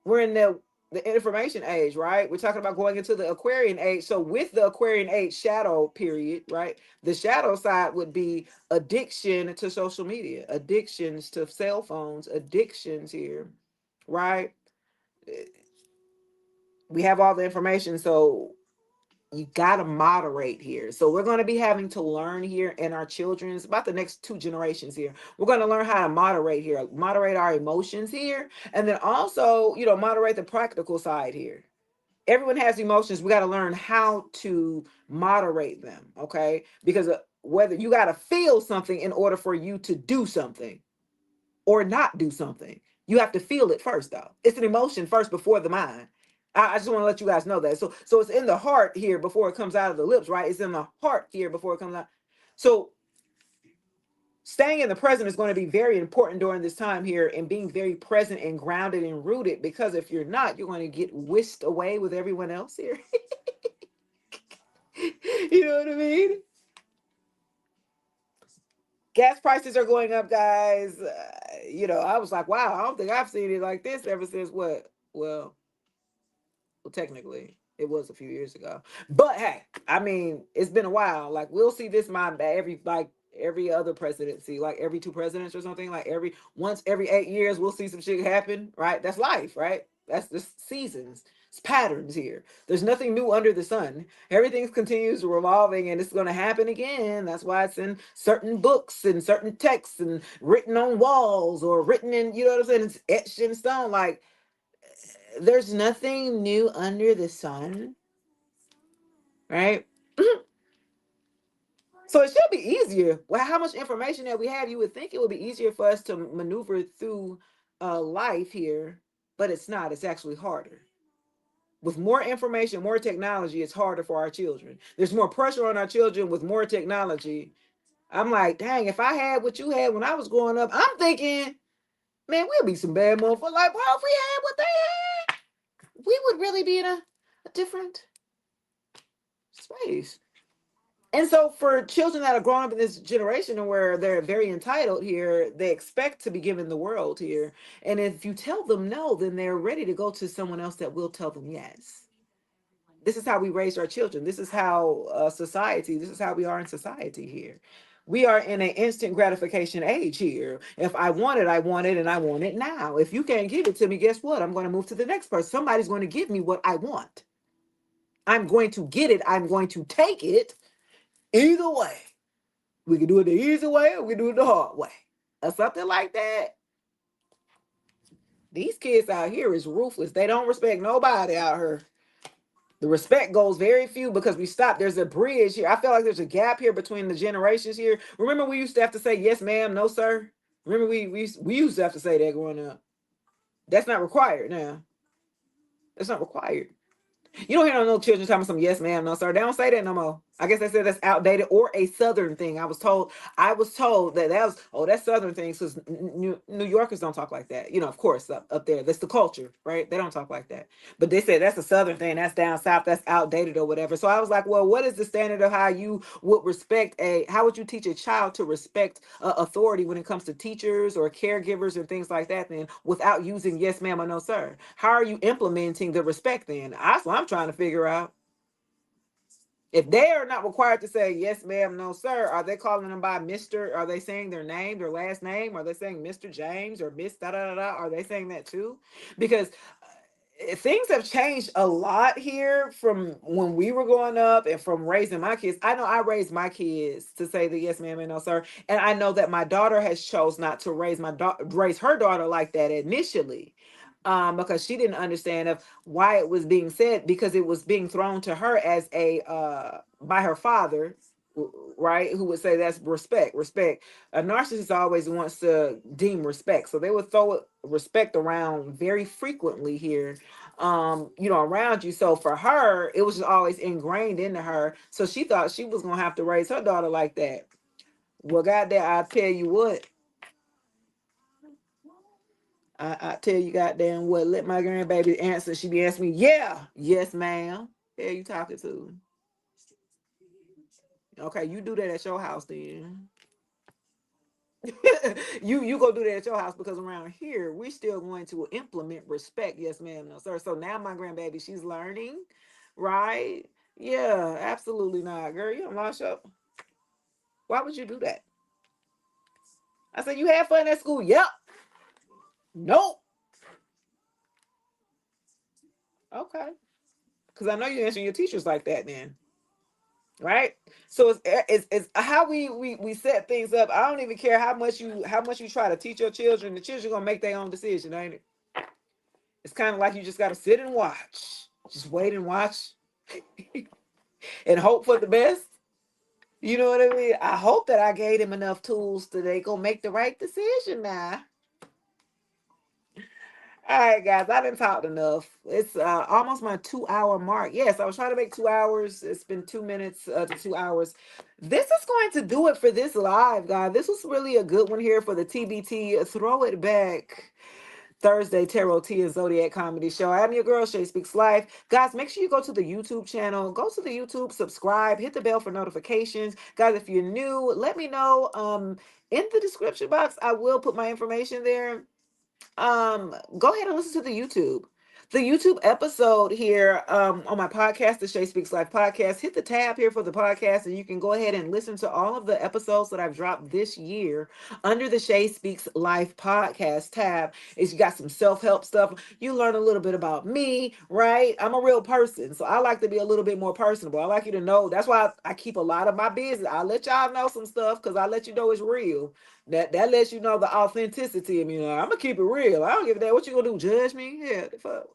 We're in the information age, right? We're talking about going into the Aquarian age. So with the Aquarian age shadow period, right? The shadow side would be addiction to social media, addictions to cell phones, addictions here, right? We have all the information, so you got to moderate here. So we're going to be having to learn here in our children's, about the next two generations here. We're going to learn how to moderate here, moderate our emotions here, and then also, moderate the practical side here. Everyone has emotions. We got to learn how to moderate them, okay? Because whether you got to feel something in order for you to do something or not do something. You have to feel it first, though. It's an emotion first before the mind. I just want to let you guys know that. So it's in the heart here before it comes out of the lips, right? It's in the heart here before it comes out. So staying in the present is going to be very important during this time here, and being very present and grounded and rooted, because if you're not, you're going to get whisked away with everyone else here. You know what I mean? Gas prices are going up, guys. I was like, wow, I don't think I've seen it like this ever since what? Well, Well, technically, it was a few years ago. But hey, I mean, it's been a while. Like we'll see this mind every like every other presidency, like every two presidents or something. Like every 8 years, we'll see some shit happen. Right? That's life. Right? That's just seasons. It's patterns here. There's nothing new under the sun. Everything continues revolving, and it's going to happen again. That's why it's in certain books and certain texts and written on walls or written in, you know what I'm saying? It's etched in stone. Like there's nothing new under the sun, right? So it should be easier. Well, how much information that we have, you would think it would be easier for us to maneuver through life here, but it's not. It's actually harder. With more information, more technology, it's harder for our children. There's more pressure on our children with more technology. I'm like, dang, if I had what you had when I was growing up, I'm thinking, man, we'll be some bad motherfuckers. Like, bro, if we had what they had, we would really be in a different space. And so for children that are growing up in this generation where they're very entitled here, they expect to be given the world here. And if you tell them no, then they're ready to go to someone else that will tell them yes. This is how we raised our children. This is how this is how we are in society here. We are in an instant gratification age here. If I want it, I want it, and I want it now. If you can't give it to me, guess what? I'm going to move to the next person. Somebody's going to give me what I want. I'm going to get it. I'm going to take it. Either way, we can do it the easy way or we can do it the hard way. Or something like that. These kids out here is ruthless. They don't respect nobody out here. The respect goes very few because we stopped. There's a bridge here. I feel like there's a gap here between the generations here. Remember, we used to have to say yes, ma'am, no, sir. Remember, we used to have to say that growing up. That's not required now. That's not required. You don't hear no children talking some yes, ma'am, no, sir. They don't say that no more. I guess they said that's outdated or a Southern thing. I was told that was, oh, that's Southern things because New Yorkers don't talk like that. You know, of course, up there, that's the culture, right? They don't talk like that. But they said that's a Southern thing. That's down south. That's outdated or whatever. So I was like, well, what is the standard of how you would how would you teach a child to respect authority when it comes to teachers or caregivers and things like that then without using yes, ma'am, or no, sir? How are you implementing the respect then? That's what I'm trying to figure out. If they are not required to say yes, ma'am, no, sir, are they calling them by Mr.? Are they saying their name, their last name? Are they saying Mr. James or Miss da da da da? Are they saying that too? Because things have changed a lot here from when we were growing up and from raising my kids. I know I raised my kids to say the yes, ma'am, and no, sir. And I know that my daughter has chose not to raise her daughter like that initially. Because she didn't understand of why it was being said because it was being thrown to her as a by her father, right? Who would say that's respect. A narcissist always wants to deem respect, so they would throw respect around very frequently here, around you. So for her, it was just always ingrained into her. So she thought she was gonna have to raise her daughter like that. Well, goddamn, I tell you what. I tell you goddamn what, let my grandbaby answer. She be asking me, yeah, yes, ma'am. Who you talking to? Okay, you do that at your house then. You go do that at your house because around here we still going to implement respect. Yes, ma'am, no, sir. So now my grandbaby, she's learning, right? Yeah, absolutely not, girl. You don't lost up. Why would you do that? I said you had fun at school. Yep. Nope. Okay. Because I know you answering your teachers like that then. Right, so it's how we set things up. I don't even care how much you try to teach your children. The children gonna make their own decision, ain't it? It's kind of like you just gotta sit and watch, just wait and watch and hope for the best. You know what I mean? I hope that I gave them enough tools that they gonna make the right decision now. All right, guys, I didn't talk enough. It's almost my 2 hour mark. Yes, I was trying to make 2 hours. It's been 2 minutes to 2 hours. This is going to do it for this live, guys. This was really a good one here for the TBT. Throw it back. Thursday Tarot Tea and Zodiac Comedy Show. I'm your girl, Shay Speaks Life. Guys, make sure you go to the YouTube channel. Go to the YouTube, subscribe, hit the bell for notifications. Guys, if you're new, let me know. In the description box, I will put my information there. Go ahead and listen to the YouTube. the YouTube episode here on my podcast, the Shay Speaks Life podcast. Hit the tab here for the podcast, and you can go ahead and listen to all of the episodes that I've dropped this year under the Shay Speaks Life podcast tab. Is you got some self-help stuff. You learn a little bit about me, right? I'm a real person, so I like to be a little bit more personable. I like you to know. That's why I keep a lot of my business. I let y'all know some stuff because I let you know it's real. That lets you know the authenticity of me. I'm gonna keep it real. I don't give a damn what you gonna do. Judge me? Yeah, the fuck.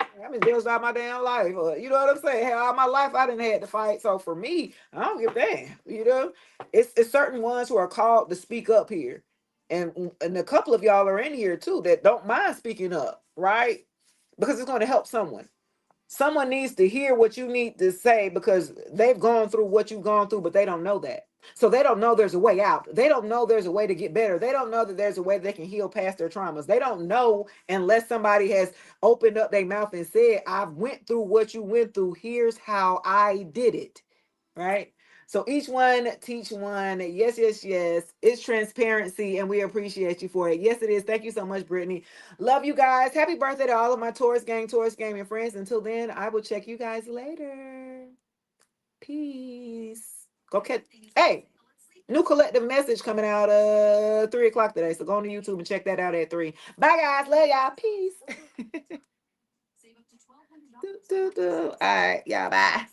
I've been judged all my damn life. You know what I'm saying? Hell, all my life I didn't have to fight. So for me, I don't give a damn. You know, it's certain ones who are called to speak up here, and a couple of y'all are in here too that don't mind speaking up, right? Because it's going to help someone. Someone needs to hear what you need to say because they've gone through what you've gone through, but they don't know that. So they don't know there's a way out. They don't know there's a way to get better. They don't know that there's a way they can heal past their traumas. They don't know unless somebody has opened up their mouth and said, I've went through what you went through. Here's how I did it. Right? So each one teach one. Yes, yes, yes. It's transparency, and we appreciate you for it. Yes, it is. Thank you so much, Brittany. Love you guys. Happy birthday to all of my Taurus gang, and friends. Until then, I will check you guys later. Peace. Go catch. Hey, new collective message coming out 3 o'clock today. So go on to YouTube and check that out at 3. Bye guys. Love y'all. Peace. All right, y'all. Bye.